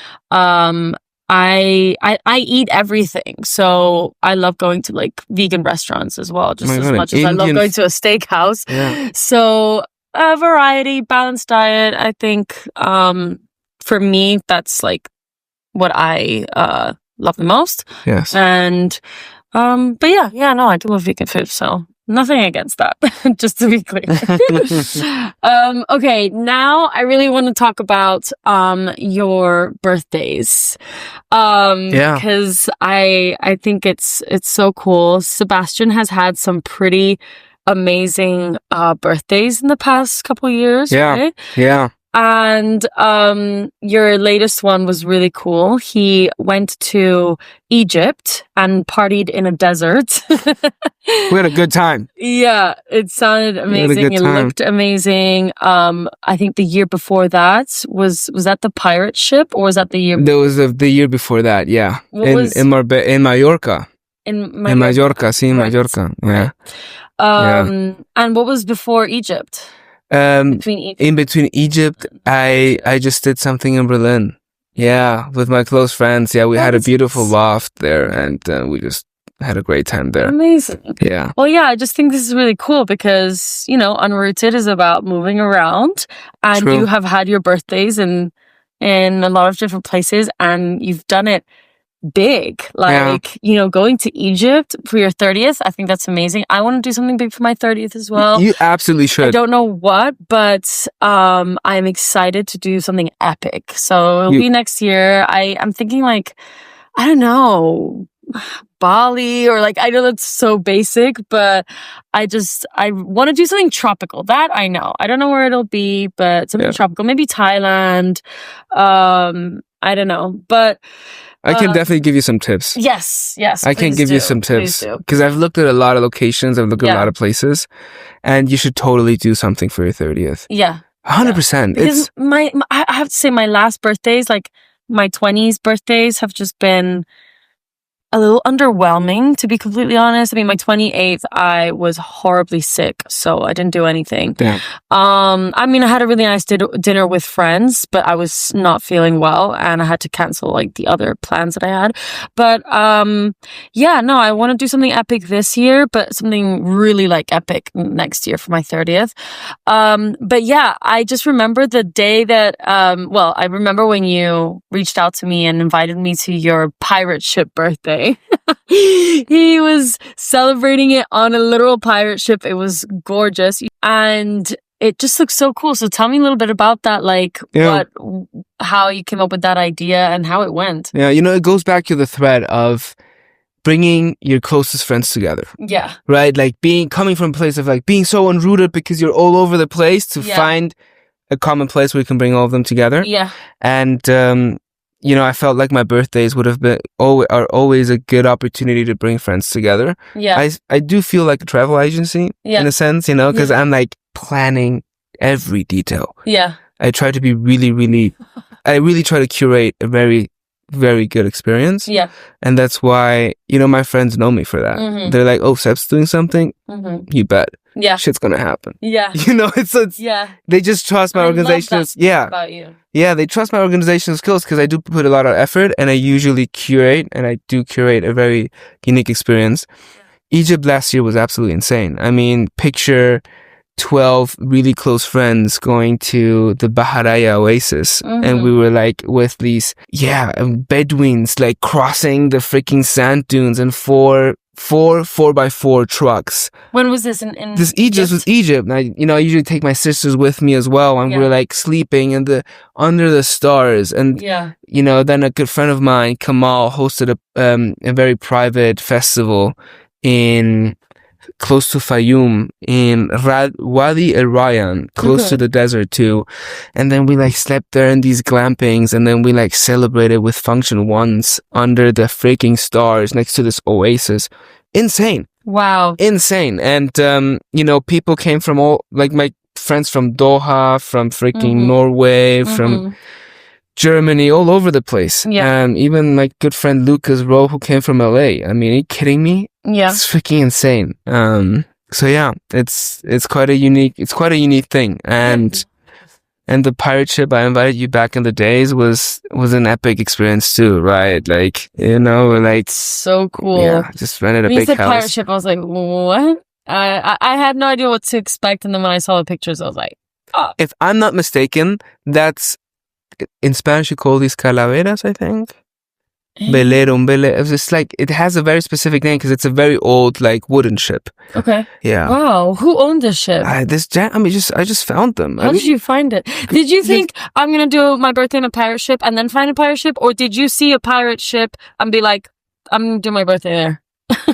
S1: I eat everything, so I love going to like vegan restaurants as well, just as much as I love going to a steakhouse.
S2: Yeah.
S1: So variety, balanced diet. I think for me, that's like what I love the most.
S2: Yes.
S1: And but no, I do love vegan food, so nothing against that, just to be clear. Okay, now I really want to talk about your birthdays. Because I think it's so cool. Sebastian has had some pretty amazing birthdays in the past couple years, right?
S2: Yeah.
S1: And your latest one was really cool. He went to Egypt and partied in a desert.
S2: We had a good time.
S1: Yeah, it sounded amazing. It looked amazing. I think the year before that was that the pirate ship, or was that the year?
S2: There was the year before that. Yeah, in Mallorca. In Mallorca, sí, in Mallorca. Yeah.
S1: And what was before Egypt? In between Egypt, I just did something in Berlin. Yeah, with my close friends. Yeah, we had a beautiful loft there, and we just
S2: I had a great time there.
S1: Amazing.
S2: Yeah.
S1: Well, yeah, I just think this is really cool because, Unrooted is about moving around, and
S2: True.
S1: you have had your birthdays in a lot of different places, and you've done it big. Like, going to Egypt for your 30th. I think that's amazing. I want to do something big for my 30th as well.
S2: You absolutely should.
S1: I don't know what, but I'm excited to do something epic. So it'll be next year. I'm thinking like, I don't know, Bali, or like, I know that's so basic, but I want to do something tropical. That I know. I don't know where it'll be, but something tropical. Maybe Thailand. I don't know, but
S2: I can definitely give you some tips.
S1: Yes.
S2: I can give you some tips because I've looked at a lot of locations. I've looked at a lot of places, and you should totally do something for your 30th.
S1: Yeah.
S2: 100%.
S1: Because I have to say, my last birthdays, like my 20s birthdays, have just been a little underwhelming, to be completely honest. I mean, my 28th, I was horribly sick, so I didn't do anything.
S2: Damn.
S1: I mean, I had a really nice dinner with friends, but I was not feeling well, and I had to cancel like the other plans that I had. But I want to do something epic this year, but something really like epic next year for my 30th. But yeah, I just remember the day that, I remember when you reached out to me and invited me to your pirate ship birthday. He was celebrating it on a literal pirate ship. It was gorgeous, and it just looks so cool. So tell me a little bit about that, like how you came up with that idea and how it went.
S2: Yeah, it goes back to the thread of bringing your closest friends together.
S1: Yeah.
S2: Right? Like coming from a place of like being so unrooted because you're all over the place to find a common place where you can bring all of them together.
S1: Yeah.
S2: And, I felt like my birthdays are always a good opportunity to bring friends together.
S1: Yeah.
S2: I do feel like a travel agency in a sense, because I'm like planning every detail.
S1: Yeah.
S2: I try to be I really try to curate a very, very good experience.
S1: Yeah.
S2: And that's why, my friends know me for that.
S1: Mm-hmm.
S2: They're like, oh, Seb's doing something? Mm-hmm. You bet.
S1: Yeah.
S2: Shit's gonna happen.
S1: Yeah.
S2: It's they just trust my organizational
S1: about you.
S2: Yeah, they trust my organizational skills because I do put a lot of effort, and I usually curate a very unique experience. Yeah. Egypt last year was absolutely insane. I mean, picture 12 really close friends going to the Baharaya Oasis, and we were like with these Bedouins like crossing the freaking sand dunes and four 4x4 trucks.
S1: When was this in
S2: this Egypt? Was Egypt. And I usually take my sisters with me as well, and we're like sleeping under the stars. And then a good friend of mine, Kamal, hosted a very private festival in close to Fayum in Wadi El Rayyan, close to the desert too. And then we like slept there in these glampings, and then we like celebrated with function ones under the freaking stars next to this oasis. Insane.
S1: Wow.
S2: Insane. And people came from all, like my friends from Doha, from freaking Norway, from Germany, all over the place.
S1: Yeah.
S2: Even my good friend Lucas Rowe, who came from LA. I mean, are you kidding me?
S1: Yeah.
S2: It's freaking insane. So yeah, it's quite a unique thing. And the pirate ship I invited you back in the days was an epic experience too, right? Like, like
S1: so cool.
S2: Yeah, just rented a
S1: when
S2: big
S1: you said
S2: house.
S1: Pirate ship, I was like, what? I had no idea what to expect, and then when I saw the pictures, I was like, oh.
S2: If I'm not mistaken, that's in Spanish you call these calaveras, I think. Velero, it's just like, it has a very specific name because it's a very old, like, wooden ship.
S1: Okay.
S2: Yeah.
S1: Wow. Who owned this ship?
S2: I just found them.
S1: How did you find it? Did you think I'm gonna do my birthday in a pirate ship and then find a pirate ship, or did you see a pirate ship and be like, I'm gonna do my birthday there?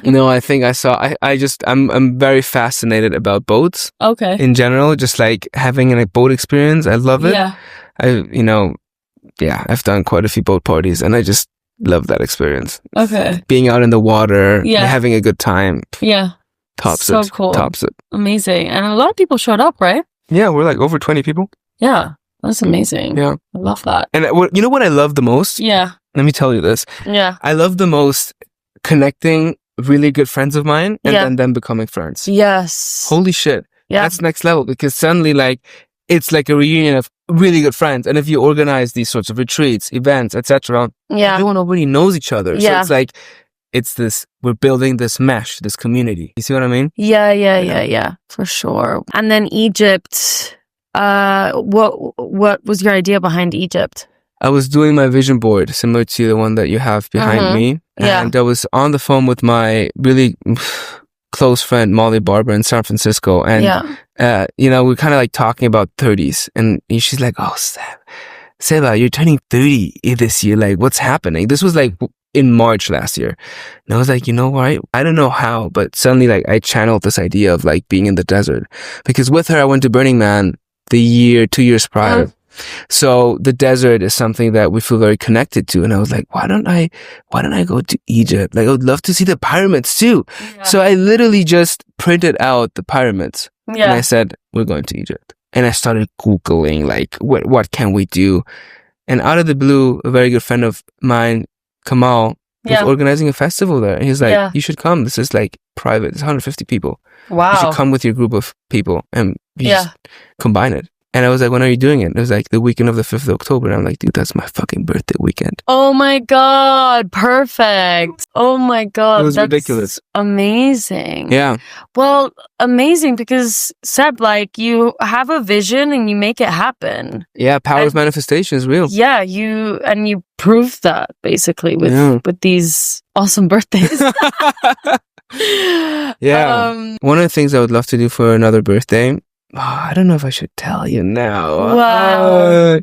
S2: No, I think I saw. I'm very fascinated about boats.
S1: Okay.
S2: In general, just like having a boat experience, I love it.
S1: Yeah.
S2: I've done quite a few boat parties, and I just love that experience.
S1: Okay.
S2: Being out in the water, having a good time.
S1: Yeah.
S2: Tops
S1: so
S2: it.
S1: Cool.
S2: Tops it.
S1: Amazing. And a lot of people showed up, right?
S2: Yeah, we're like over 20 people.
S1: Yeah. That's amazing.
S2: Yeah.
S1: I love that.
S2: And you know what I love the most?
S1: Yeah.
S2: Let me tell you this.
S1: Yeah.
S2: I love the most connecting really good friends of mine and then them becoming friends.
S1: Yes.
S2: Holy shit.
S1: Yeah.
S2: That's next level, because suddenly like it's like a reunion of really good friends. And if you organize these sorts of retreats, events, etc., everyone already knows each other. So it's like we're building this mesh, this community. You see what I mean?
S1: Yeah, for sure. And then Egypt, what was your idea behind Egypt?
S2: I was doing my vision board, similar to the one that you have behind me.
S1: Yeah.
S2: And I was on the phone with my really close friend, Molly Barber, in San Francisco. And, we're kind of like talking about 30s. And she's like, oh, Seba, you're turning 30 this year. Like, what's happening? This was like in March last year. And I was like, you know what? I don't know how, but suddenly like I channeled this idea of like being in the desert. Because with her, I went to Burning Man 2 years prior. So the desert is something that we feel very connected to. And I was like, why don't I go to Egypt? Like, I would love to see the pyramids too. Yeah. So I literally just printed out the pyramids. And I said, we're going to Egypt. And I started Googling, like, what can we do? And out of the blue, a very good friend of mine, Kamal, was organizing a festival there. And he's like, you should come. This is like private. It's 150 people. Wow. You should come with your group of people and just combine it. And I was like, when are you doing it? It was like the weekend of the 5th of October. And I'm like, dude, that's my fucking birthday weekend.
S1: Oh my God. Perfect. Oh my God.
S2: It was ridiculous.
S1: Amazing.
S2: Yeah.
S1: Well, amazing because Seb, like you have a vision and you make it happen.
S2: Yeah. Power of manifestation is real.
S1: Yeah. You proved that basically with these awesome birthdays.
S2: Yeah. One of the things I would love to do for another birthday, I don't know if I should tell you now.
S1: Wow.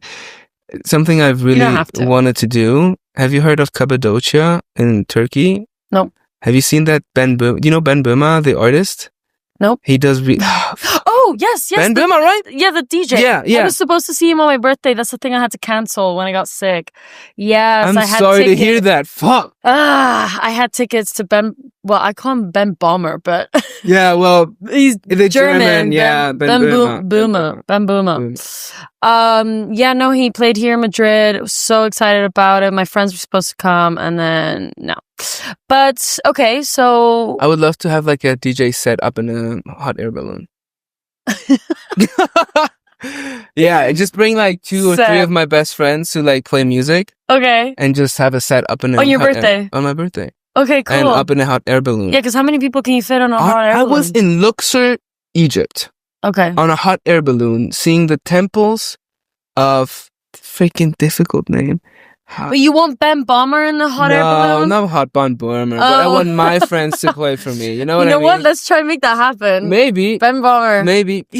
S2: Something I've really wanted to do. Have you heard of Cappadocia in Turkey?
S1: Nope.
S2: Have you seen that Ben Böhma? Do you know Ben Böhma, the artist?
S1: Nope.
S2: He does...
S1: Oh, yes.
S2: Ben Böhma, right?
S1: Yeah, the DJ.
S2: Yeah.
S1: I was supposed to see him on my birthday. That's the thing I had to cancel when I got sick. Yes,
S2: I'm sorry to hear that. Fuck.
S1: I had tickets to Ben... Well, I call him Ben Bomber, but...
S2: Yeah, well...
S1: He's German.
S2: Yeah,
S1: Ben Böhma. Ben Böhma. He played here in Madrid. I was so excited about it. My friends were supposed to come, and then no. But, okay, so...
S2: I would love to have like a DJ set up in a hot air balloon. Yeah, just bring like 2 or 3 of my best friends who like play music.
S1: Okay.
S2: And just have a set up in a
S1: on your birthday.
S2: On my birthday.
S1: Okay, cool.
S2: And up in a hot air balloon.
S1: Yeah, because how many people can you fit on a hot air balloon?
S2: I was in Luxor, Egypt.
S1: Okay.
S2: On a hot air balloon, seeing the temples of freaking difficult name.
S1: But you want Ben Bomber in the hot air balloon?
S2: No, not hot Ben Bomber. But I want my friends to play for me. You know what I mean?
S1: You know what? Let's try and make that happen.
S2: Maybe.
S1: Ben Bomber.
S2: Maybe.
S1: Do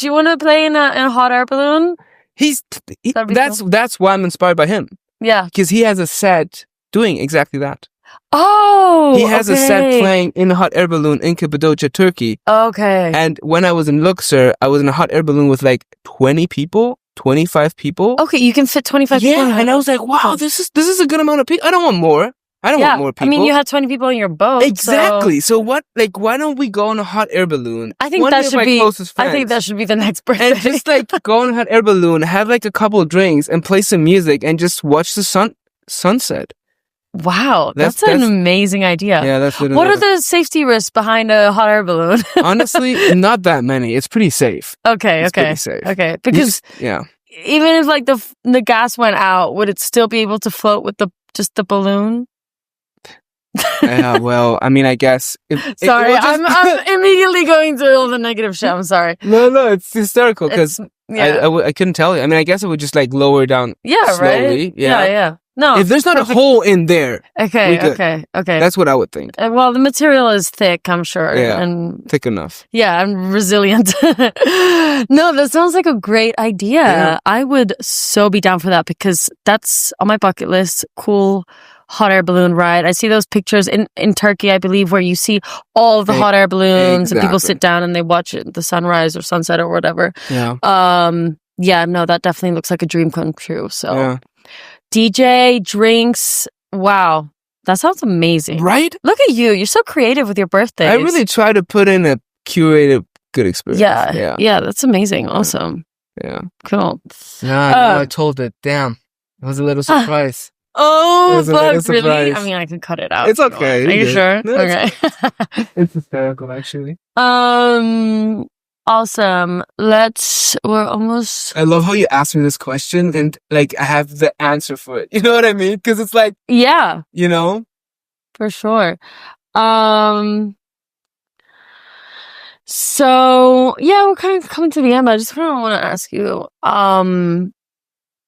S1: you want to play in a hot air balloon?
S2: That's why I'm inspired by him.
S1: Yeah.
S2: Because he has a set doing exactly that.
S1: Oh,
S2: he has a set playing in a hot air balloon in Cappadocia, Turkey.
S1: Okay.
S2: And when I was in Luxor, I was in a hot air balloon with like 20 people. 25 people.
S1: Okay, you can fit 25 people.
S2: Yeah, and I was like, wow, this is a good amount of people. I don't want more. I don't want more people.
S1: I mean, you had 20 people in your boat.
S2: Exactly. So what? Like, why don't we go on a hot air balloon?
S1: I think that should be. I think that should be the next birthday.
S2: And just like go on a hot air balloon, have like a couple of drinks, and play some music, and just watch the sunset.
S1: Wow, that's an amazing idea.
S2: Yeah, that's
S1: what are the safety risks behind a hot air balloon?
S2: Honestly, not that many. It's pretty safe.
S1: Okay,
S2: pretty safe.
S1: Okay, because even if like the gas went out, would it still be able to float with just the balloon?
S2: Yeah, well, I mean, I guess.
S1: Sorry, I'm immediately going to all the negative shit. I'm sorry.
S2: No, it's hysterical because I couldn't tell you. I mean, I guess it would just like lower down slowly.
S1: Right? Yeah. No,
S2: if there's not a hole in there.
S1: Okay.
S2: That's what I would think.
S1: Well, the material is thick, I'm sure.
S2: Yeah,
S1: and
S2: thick enough.
S1: Yeah, and resilient. No, that sounds like a great idea. Yeah. I would so be down for that because that's on my bucket list. Cool hot air balloon ride. I see those pictures in Turkey, I believe, where you see all of the hot air balloons and people sit down and they watch the sunrise or sunset or whatever.
S2: Yeah.
S1: No, that definitely looks like a dream come true. So DJ, drinks, wow. That sounds amazing.
S2: Right?
S1: Look at you. You're so creative with your birthdays.
S2: I really try to put in a curated good experience.
S1: Yeah, that's amazing. Awesome.
S2: Yeah.
S1: Cool.
S2: Yeah, I told it. Damn. It was a little surprise.
S1: Oh, fuck, really? I mean, I can cut it out.
S2: It's okay.
S1: Are you sure?
S2: No,
S1: okay.
S2: It's hysterical, actually.
S1: Awesome. We're almost...
S2: I love how you asked me this question and like I have the answer for it. You know what I mean? Because it's like...
S1: Yeah.
S2: You know?
S1: for sure. So yeah, we're kind of coming to the end, but I just kind of want to ask you,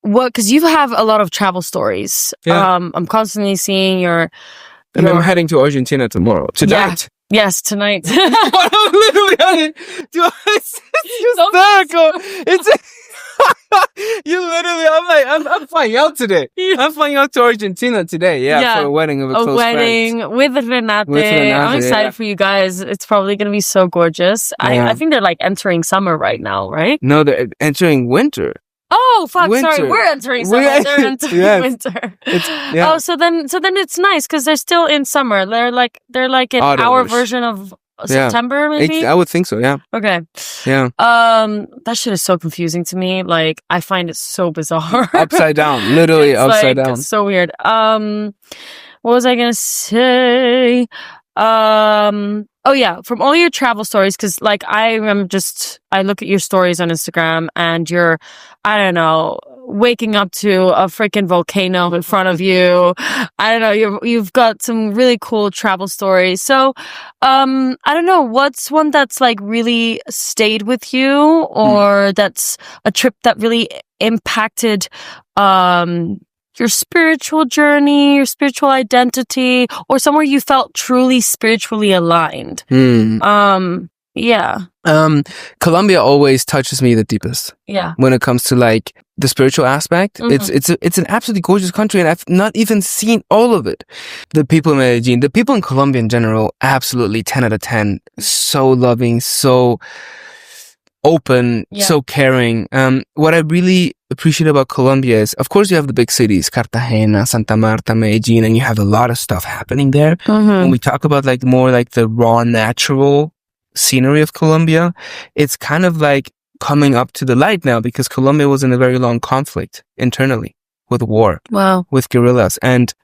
S1: because you have a lot of travel stories.
S2: Yeah.
S1: I'm constantly seeing your
S2: And I'm heading to Argentina tomorrow. Tonight.
S1: Yeah. Yes, tonight.
S2: I'm literally it's hysterical. It's you literally. I'm flying out today. I'm flying out to Argentina today. Yeah, for a wedding of a close
S1: wedding
S2: friend.
S1: with Renate. I'm excited for you guys. It's probably gonna be so gorgeous.
S2: Yeah.
S1: I think they're like entering summer right now, right?
S2: No, they're entering winter.
S1: Oh fuck!
S2: Winter.
S1: Sorry, we're entering summer. They're entering winter. Oh, so then it's nice because they're still in summer. They're like in our version of September, maybe.
S2: I would think so. Yeah.
S1: Okay.
S2: Yeah.
S1: That shit is so confusing to me. Like, I find it so bizarre.
S2: Upside down, literally upside down.
S1: It's so weird. What was I gonna say? Oh yeah, from all your travel stories, because like I look at your stories on Instagram and you're, I don't know, waking up to a freaking volcano in front of you. I don't know, you've got some really cool travel stories. So, I don't know, what's one that's like really stayed with you, or that's a trip that really impacted, your spiritual journey, your spiritual identity, or somewhere you felt truly spiritually aligned? Yeah.
S2: Colombia always touches me the deepest.
S1: Yeah.
S2: When it comes to like the spiritual aspect, it's an absolutely gorgeous country, and I've not even seen all of it. The people in Medellin, the people in Colombia in general, absolutely 10 out of 10. So loving, so open, so caring. What I really appreciate about Colombia is, of course, you have the big cities, Cartagena, Santa Marta, Medellin, and you have a lot of stuff happening there. When we talk about like more like the raw, natural scenery of Colombia, it's kind of like coming up to the light now, because Colombia was in a very long conflict internally with war, with guerrillas, and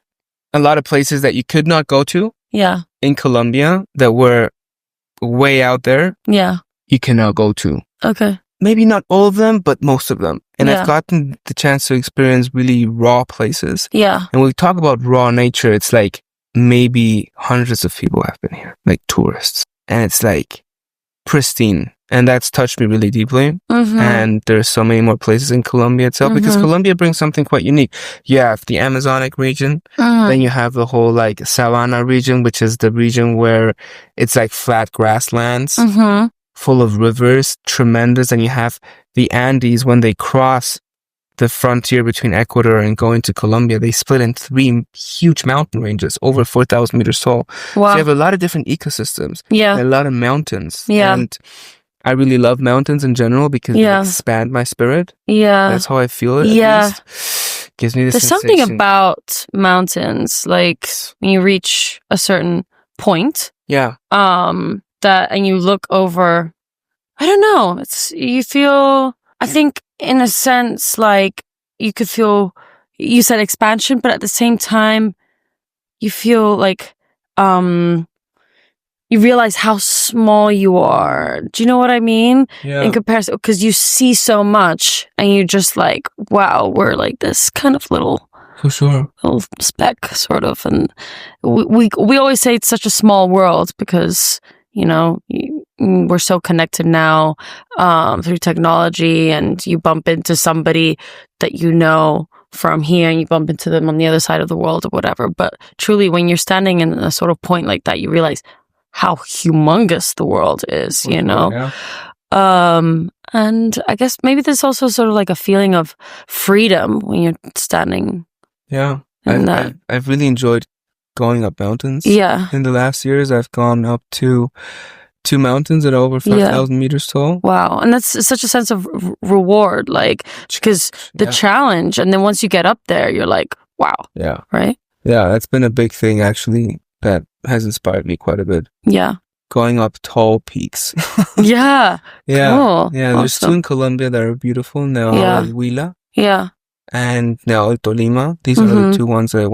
S2: a lot of places that you could not go to in Colombia that were way out there, you can now go to.
S1: Okay.
S2: Maybe not all of them, but most of them. And I've gotten the chance to experience really raw places.
S1: Yeah.
S2: And when we talk about raw nature, it's like maybe hundreds of people have been here, like tourists. And it's like pristine. And that's touched me really deeply. And there's so many more places in Colombia itself, because Colombia brings something quite unique. You have the Amazonic region. Then you have the whole like Savannah region, which is the region where it's like flat grasslands. Full of rivers, tremendous. And you have the Andes. When they cross the frontier between Ecuador and going to Colombia, they split in 3 huge mountain ranges, over 4,000 meters tall. So you have a lot of different ecosystems. And a lot of mountains. And I really love mountains in general, because they expand my spirit. That's how I feel it, at least. Gives me this
S1: There's
S2: sensation.
S1: something about mountains, like when you reach a certain point. That, and you look over, I don't know, you feel, I think in a sense, like you could feel, you said expansion, but at the same time, you feel like, you realize how small you are. Do you know what I mean? In comparison, because you see so much and you just like, wow, we're like this kind of little,
S2: for sure,
S1: little speck sort of. And we always say it's such a small world, because you know, we're so connected now through technology, and you bump into somebody that you know from here and you bump into them on the other side of the world or whatever. But truly, when you're standing in a sort of point like that, you realize how humongous the world is, you know? And I guess maybe there's also sort of like a feeling of freedom when you're standing.
S2: I've really enjoyed going up mountains. In the last years, I've gone up to 2 mountains that are over 5,000 meters tall.
S1: Wow. And that's such a sense of reward, like, because the challenge, and then once you get up there, you're like, wow. Right?
S2: Yeah, that's been a big thing, actually, that has inspired me quite a bit. Going up tall peaks.
S1: Cool.
S2: There's 2 in Colombia that are beautiful. Now Huila. And now Tolima. These are the 2 ones that I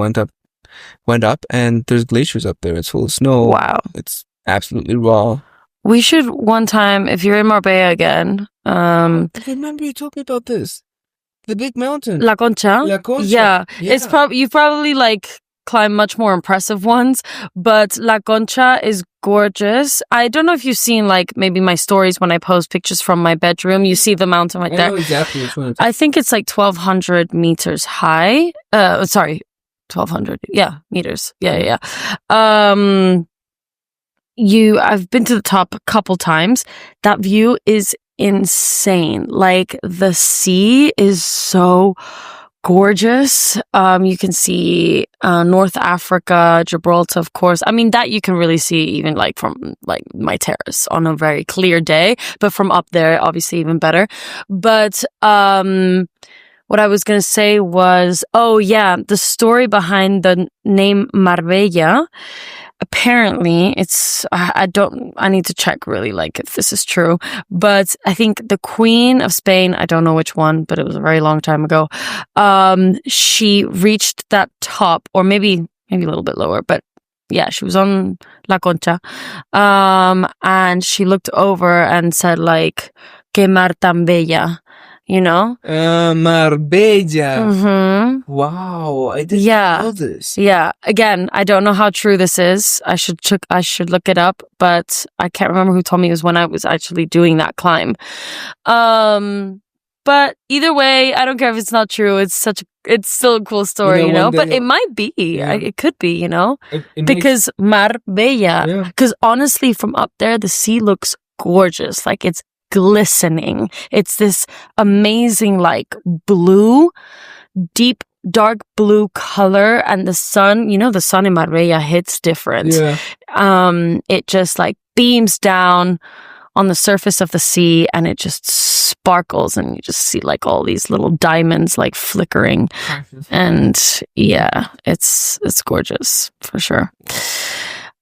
S2: went up, and there's glaciers up there. It's full of snow.
S1: Wow.
S2: It's absolutely raw.
S1: We should one time, if you're in Marbella again.
S2: I remember you told me about this. The big mountain.
S1: La Concha?
S2: La Concha.
S1: Yeah. It's you've probably like climb much more impressive ones, but La Concha is gorgeous. I don't know if you've seen like maybe my stories when I post pictures from my bedroom. You see the mountain right there.
S2: I know exactly which one.
S1: I think it's like 1,200 meters high. Sorry, 1,200. Yeah, meters. Yeah. I've been to the top a couple times. That view is insane. Like the sea is so gorgeous. You can see North Africa, Gibraltar, of course. I mean, that you can really see even like from like my terrace on a very clear day, but from up there, obviously even better. But what I was going to say was, the story behind the name Marbella. Apparently I need to check really like if this is true, but I think the Queen of Spain, I don't know which one, but it was a very long time ago. She reached that top, or maybe a little bit lower, but yeah, she was on La Concha. And she looked over and said like, "Que mar tan bella." You know?
S2: Marbella.
S1: Mm-hmm.
S2: Wow, I didn't know this.
S1: Yeah. Again, I don't know how true this is. I should look it up, but I can't remember who told me it was when I was actually doing that climb. But either way, I don't care if it's not true. It's still a cool story, you know? But it might be. Yeah. It could be, you know? Because Marbella. Because honestly, from up there, the sea looks gorgeous. Like it's glistening. It's this amazing like blue, deep dark blue color, and the sun, you know, the sun in Marbella hits different. It just like beams down on the surface of the sea, and it just sparkles, and you just see like all these little diamonds like flickering. And yeah, it's gorgeous for sure.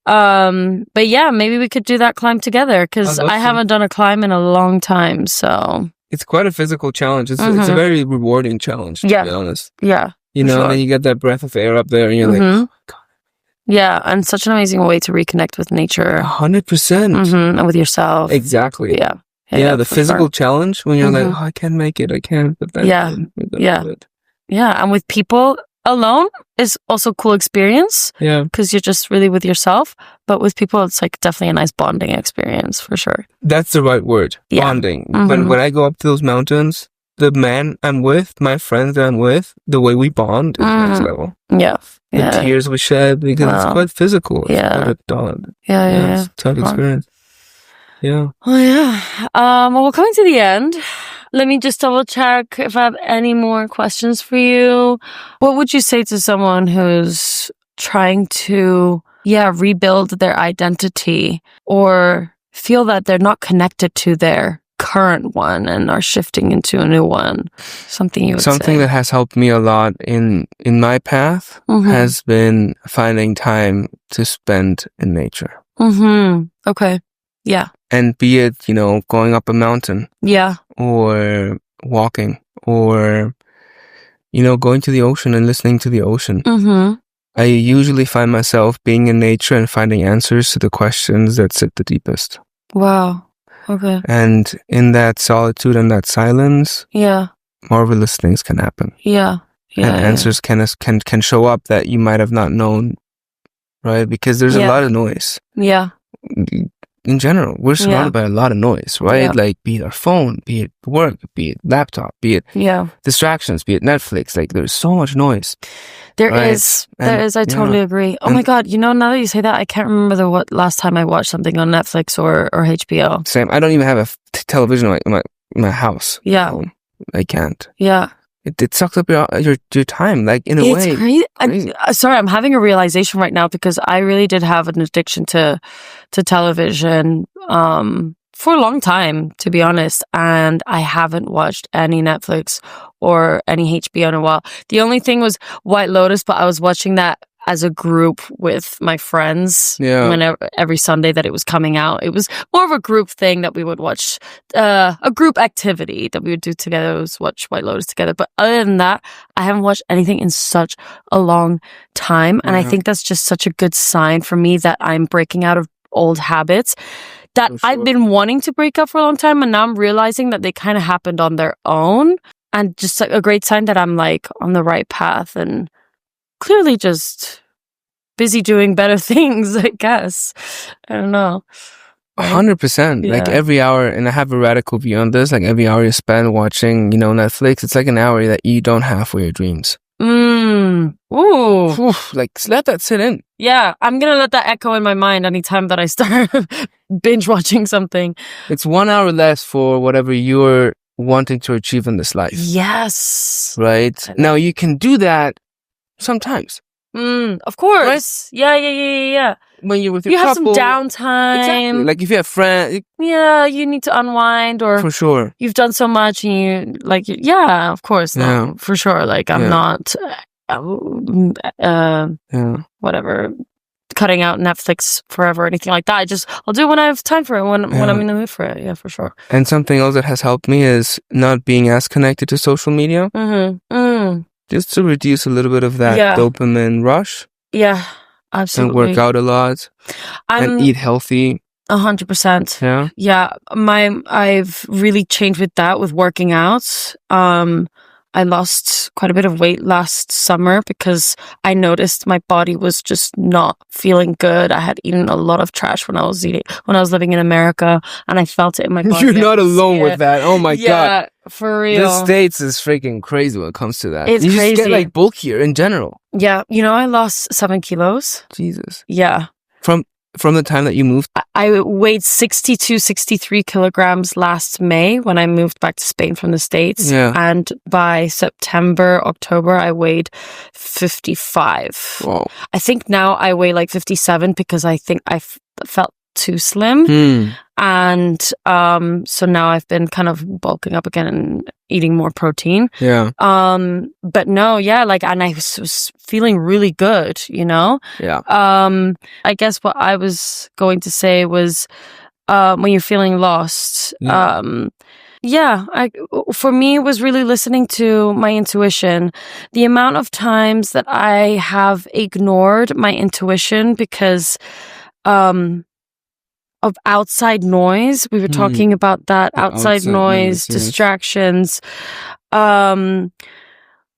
S1: But yeah, maybe we could do that climb together, because I haven't done a climb in a long time, so.
S2: It's quite a physical challenge. It's a very rewarding challenge, to be honest.
S1: Yeah.
S2: You know, and then you get that breath of air up there, and you're like, oh my God.
S1: Yeah, and such an amazing way to reconnect with nature.
S2: 100%.
S1: And with yourself.
S2: Exactly.
S1: Yeah,
S2: the physical challenge, when you're like, oh, I can't make it, I can't. But that's
S1: Yeah, and with people alone is also a cool experience.
S2: Yeah.
S1: Because you're just really with yourself. But with people, it's like definitely a nice bonding experience for sure.
S2: That's the right word. Bonding. But when I go up to those mountains, the man I'm with, my friends that I'm with, the way we bond is next level.
S1: Yeah.
S2: The tears we shed, because it's quite physical. It's quite a it's a tough experience. Yeah.
S1: Oh, yeah. Well, we're coming to the end. Let me just double check if I have any more questions for you. What would you say to someone who's trying to, rebuild their identity, or feel that they're not connected to their current one and are shifting into a new one? Something you would say.
S2: That has helped me a lot in my path has been finding time to spend in nature.
S1: Okay. Yeah.
S2: And be it, going up a mountain.
S1: Yeah.
S2: Or walking, or, going to the ocean and listening to the ocean. I usually find myself being in nature and finding answers to the questions that sit the deepest.
S1: Wow. Okay.
S2: And in that solitude and that silence, marvelous things can happen.
S1: Yeah.
S2: And answers can show up that you might have not known, right? Because there's a lot of noise.
S1: Yeah.
S2: In general, we're surrounded by a lot of noise, right? Like, be it our phone, be it work, be it laptop, be it distractions, be it Netflix. Like, there's so much noise.
S1: There is. I totally agree. Oh my God. Now that you say that, I can't remember what last time I watched something on Netflix or HBO.
S2: Same. I don't even have a television in my house.
S1: Yeah.
S2: I can't.
S1: Yeah.
S2: It sucks up your time, like, in a way.
S1: It's crazy. Sorry, I'm having a realization right now, because I really did have an addiction to television for a long time, to be honest. And I haven't watched any Netflix or any HBO in a while. The only thing was White Lotus, but I was watching that as a group with my friends. Whenever, every Sunday that it was coming out. It was more of a group thing that we would watch, a group activity that we would do together. It was watch White Lotus together. But other than that, I haven't watched anything in such a long time. And I think that's just such a good sign for me that I'm breaking out of old habits that I've been wanting to break up for a long time. And now I'm realizing that they kind of happened on their own. And just like a great sign that I'm like on the right path, and clearly just busy doing better things, I guess. I don't know.
S2: 100%. Like every hour, and I have a radical view on this, like every hour you spend watching, Netflix, it's like an hour that you don't have for your dreams.
S1: Ooh.
S2: Oof, like let that sit in.
S1: Yeah, I'm gonna let that echo in my mind anytime that I start binge watching something.
S2: It's 1 hour less for whatever you're wanting to achieve in this life.
S1: Yes.
S2: Right? Now you can do that sometimes.
S1: Of course. Right? Yeah.
S2: When you're with your
S1: you
S2: couple.
S1: You have some downtime.
S2: Exactly. Like if you have friends.
S1: Yeah, you need to unwind, or
S2: for sure.
S1: You've done so much and you like, yeah, of course. No, for sure. Like I'm not, whatever, cutting out Netflix forever or anything like that. I'll do it when I have time for it, when I'm in the mood for it. Yeah, for sure.
S2: And something else that has helped me is not being as connected to social media. Just to reduce a little bit of that dopamine rush.
S1: Yeah, absolutely.
S2: And work out a lot. And eat healthy.
S1: 100%.
S2: Yeah.
S1: Yeah. I've really changed with that, with working out. I lost quite a bit of weight last summer because I noticed my body was just not feeling good. I had eaten a lot of trash when I was living in America, and I felt it in my body.
S2: You're not alone with that. Oh my God.
S1: Yeah, for real.
S2: The States is freaking crazy when it comes to that.
S1: It's
S2: you
S1: crazy.
S2: You just get like bulkier in general.
S1: Yeah. I lost 7 kilos.
S2: Jesus.
S1: Yeah.
S2: From the time that you moved?
S1: I weighed 62, 63 kilograms last May when I moved back to Spain from the States.
S2: Yeah.
S1: And by September, October, I weighed 55.
S2: Whoa.
S1: I think now I weigh like 57 because I think I felt too slim. And so now I've been kind of bulking up again and eating more protein.
S2: Yeah.
S1: But no, yeah, and I was feeling really good,
S2: Yeah.
S1: I guess what I was going to say was when you're feeling lost, for me, it was really listening to my intuition. The amount of times that I have ignored my intuition because of outside noise. We were talking about that. Outside noise, distractions.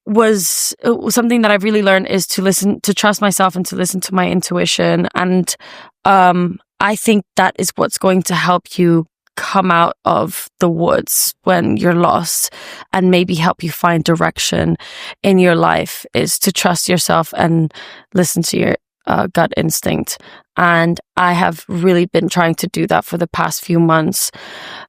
S1: Was something that I've really learned is to trust myself and to listen to my intuition. And I think that is what's going to help you come out of the woods when you're lost and maybe help you find direction in your life, is to trust yourself and listen to your gut instinct. And I have really been trying to do that for the past few months.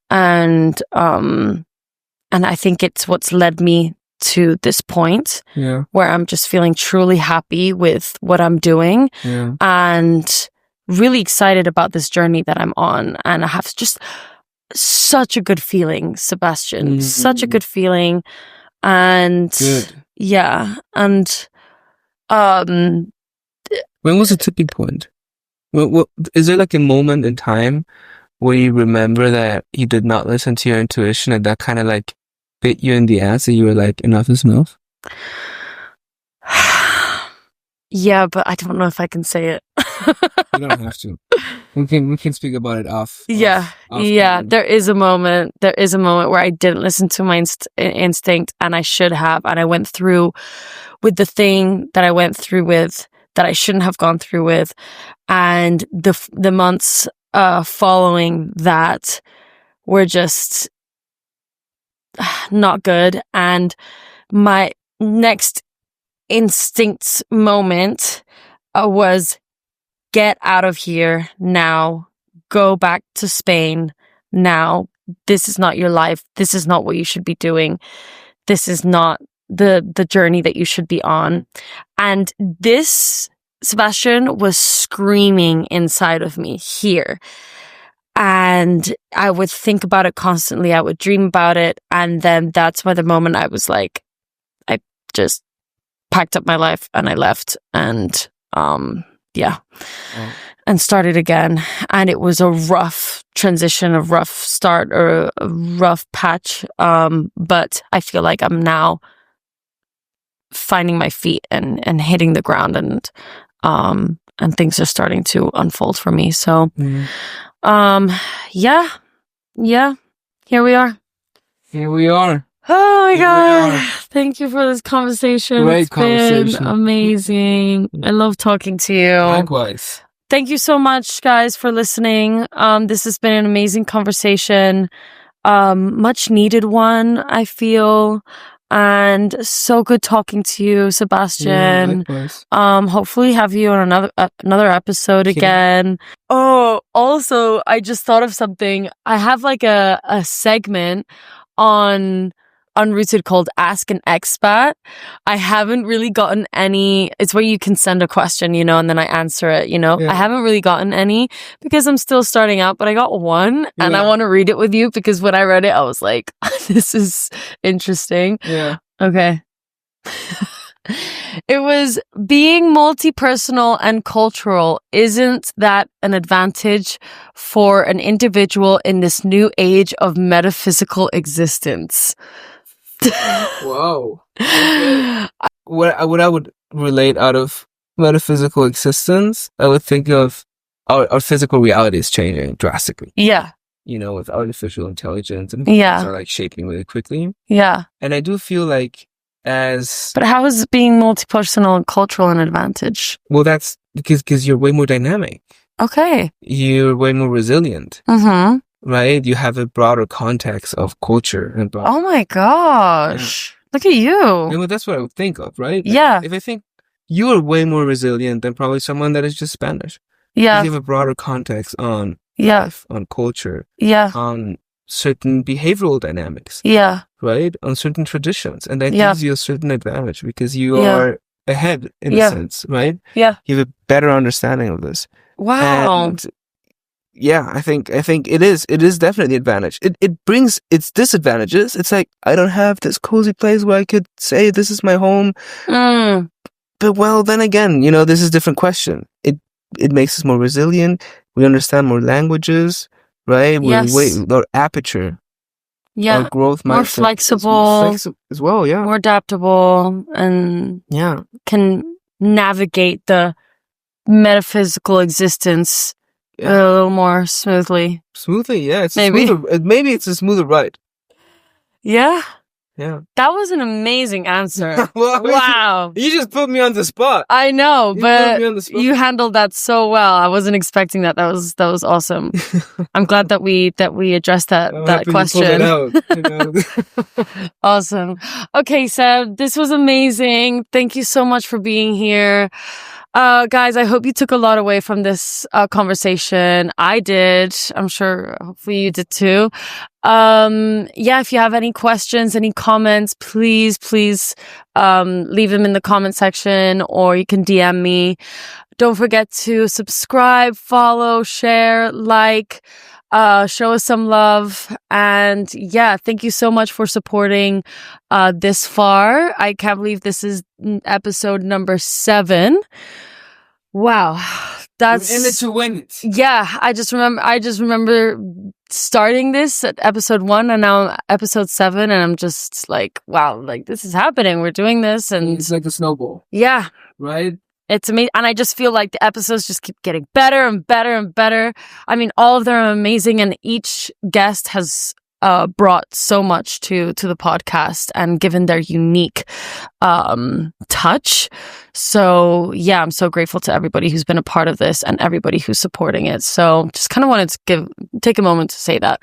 S1: And I think it's what's led me to this point where I'm just feeling truly happy with what I'm doing and really excited about this journey that I'm on. And I have just such a good feeling, Sebastian, such a good feeling. And yeah. And
S2: when was the tipping point? Is there like a moment in time where you remember that you did not listen to your intuition and that kind of like bit you in the ass and you were like, enough is enough?
S1: Yeah, but I don't know if I can say it.
S2: You don't have to. We can speak about it off.
S1: Yeah. There is a moment where I didn't listen to my instinct, and I should have. And I went through with the thing that I went through with that I shouldn't have gone through with. And the months following that were just not good. And my next instinct moment was get out of here now, go back to Spain now. This is not your life. This is not what you should be doing. This is not the journey that you should be on. And this, Sebastian, was screaming inside of me here. And I would think about it constantly. I would dream about it. And then that's why the moment I was like, I just packed up my life and I left and, and started again. And it was a rough transition, a rough start, or a rough patch. But I feel like I'm now finding my feet and hitting the ground, and things are starting to unfold for me. So, here we are.
S2: Here we are.
S1: Oh my
S2: Here we
S1: God.
S2: are.
S1: Thank you for this conversation.
S2: Great
S1: It's been
S2: conversation.
S1: amazing. I love talking to you.
S2: Likewise.
S1: Thank you so much, guys, for listening. This has been an amazing conversation. Much needed one, I feel. And so good talking to you, Sebastian.
S2: Likewise.
S1: Hopefully have you on another episode again. Oh, also, I just thought of something. I have like a segment on Unrooted called Ask an Expat. I haven't really gotten any. It's where you can send a question, and then I answer it,
S2: Yeah.
S1: I haven't really gotten any because I'm still starting out, but I got one and I want to read it with you because when I read it, I was like, this is interesting.
S2: Yeah.
S1: Okay. It was being multi-personal and cultural. Isn't that an advantage for an individual in this new age of metaphysical existence?
S2: Whoa. Okay. What I would relate out of metaphysical existence, I would think of our physical reality is changing drastically.
S1: Yeah.
S2: With artificial intelligence and
S1: Yeah.
S2: things are like shaping really quickly.
S1: Yeah.
S2: And I do feel like
S1: But how is being multi-personal and cultural an advantage?
S2: well, that's because you're way more dynamic.
S1: Okay.
S2: You're way more resilient.
S1: Mm-hmm.
S2: Right? You have a broader context of culture and
S1: Oh my gosh. Yeah. Look at you.
S2: Well, that's what I would think of, right?
S1: Yeah.
S2: If I think you are way more resilient than probably someone that is just Spanish.
S1: Yeah.
S2: You have a broader context on life, on culture, on certain behavioral dynamics.
S1: Yeah.
S2: Right? On certain traditions. And that gives you a certain advantage because you are ahead in a sense, right?
S1: Yeah.
S2: You have a better understanding of this.
S1: Wow.
S2: And I think it is definitely an advantage. It brings its disadvantages. It's like, I don't have this cozy place where I could say this is my home. But well, then again, this is a different question. It makes us more resilient. We understand more languages, right? Our aperture.
S1: Yeah.
S2: Our growth
S1: more flexible
S2: as well, yeah.
S1: More adaptable and can navigate the metaphysical existence a little more smoothly.
S2: Yeah. It's
S1: maybe.
S2: Maybe it's a smoother ride.
S1: Yeah.
S2: Yeah.
S1: That was an amazing answer.
S2: Well,
S1: wow.
S2: You just put me on the spot.
S1: I know, but you handled that so well. I wasn't expecting that. That was awesome. I'm glad that we addressed that question. Awesome. Okay, Seb, this was amazing. Thank you so much for being here. Guys, I hope you took a lot away from this conversation. I did. I'm sure hopefully you did too. If you have any questions, any comments, please leave them in the comment section or you can DM me. Don't forget to subscribe, follow, share, like, show us some love. And thank you so much for supporting this far. I can't believe this is episode number 7. Wow. That's
S2: in it to win it.
S1: Yeah, I just remember starting this at episode 1 and now episode 7 and I'm just like, wow, like this is happening. We're doing this and
S2: it's like a snowball.
S1: Yeah.
S2: Right?
S1: It's amazing. And I just feel like the episodes just keep getting better and better and better. I mean, all of them are amazing and each guest has brought so much to the podcast and given their unique touch. So I'm so grateful to everybody who's been a part of this and everybody who's supporting it. So just kind of wanted to take a moment to say that.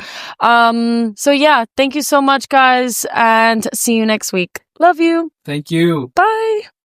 S1: Thank you so much, guys, and see you next week. Love you.
S2: Thank you.
S1: Bye.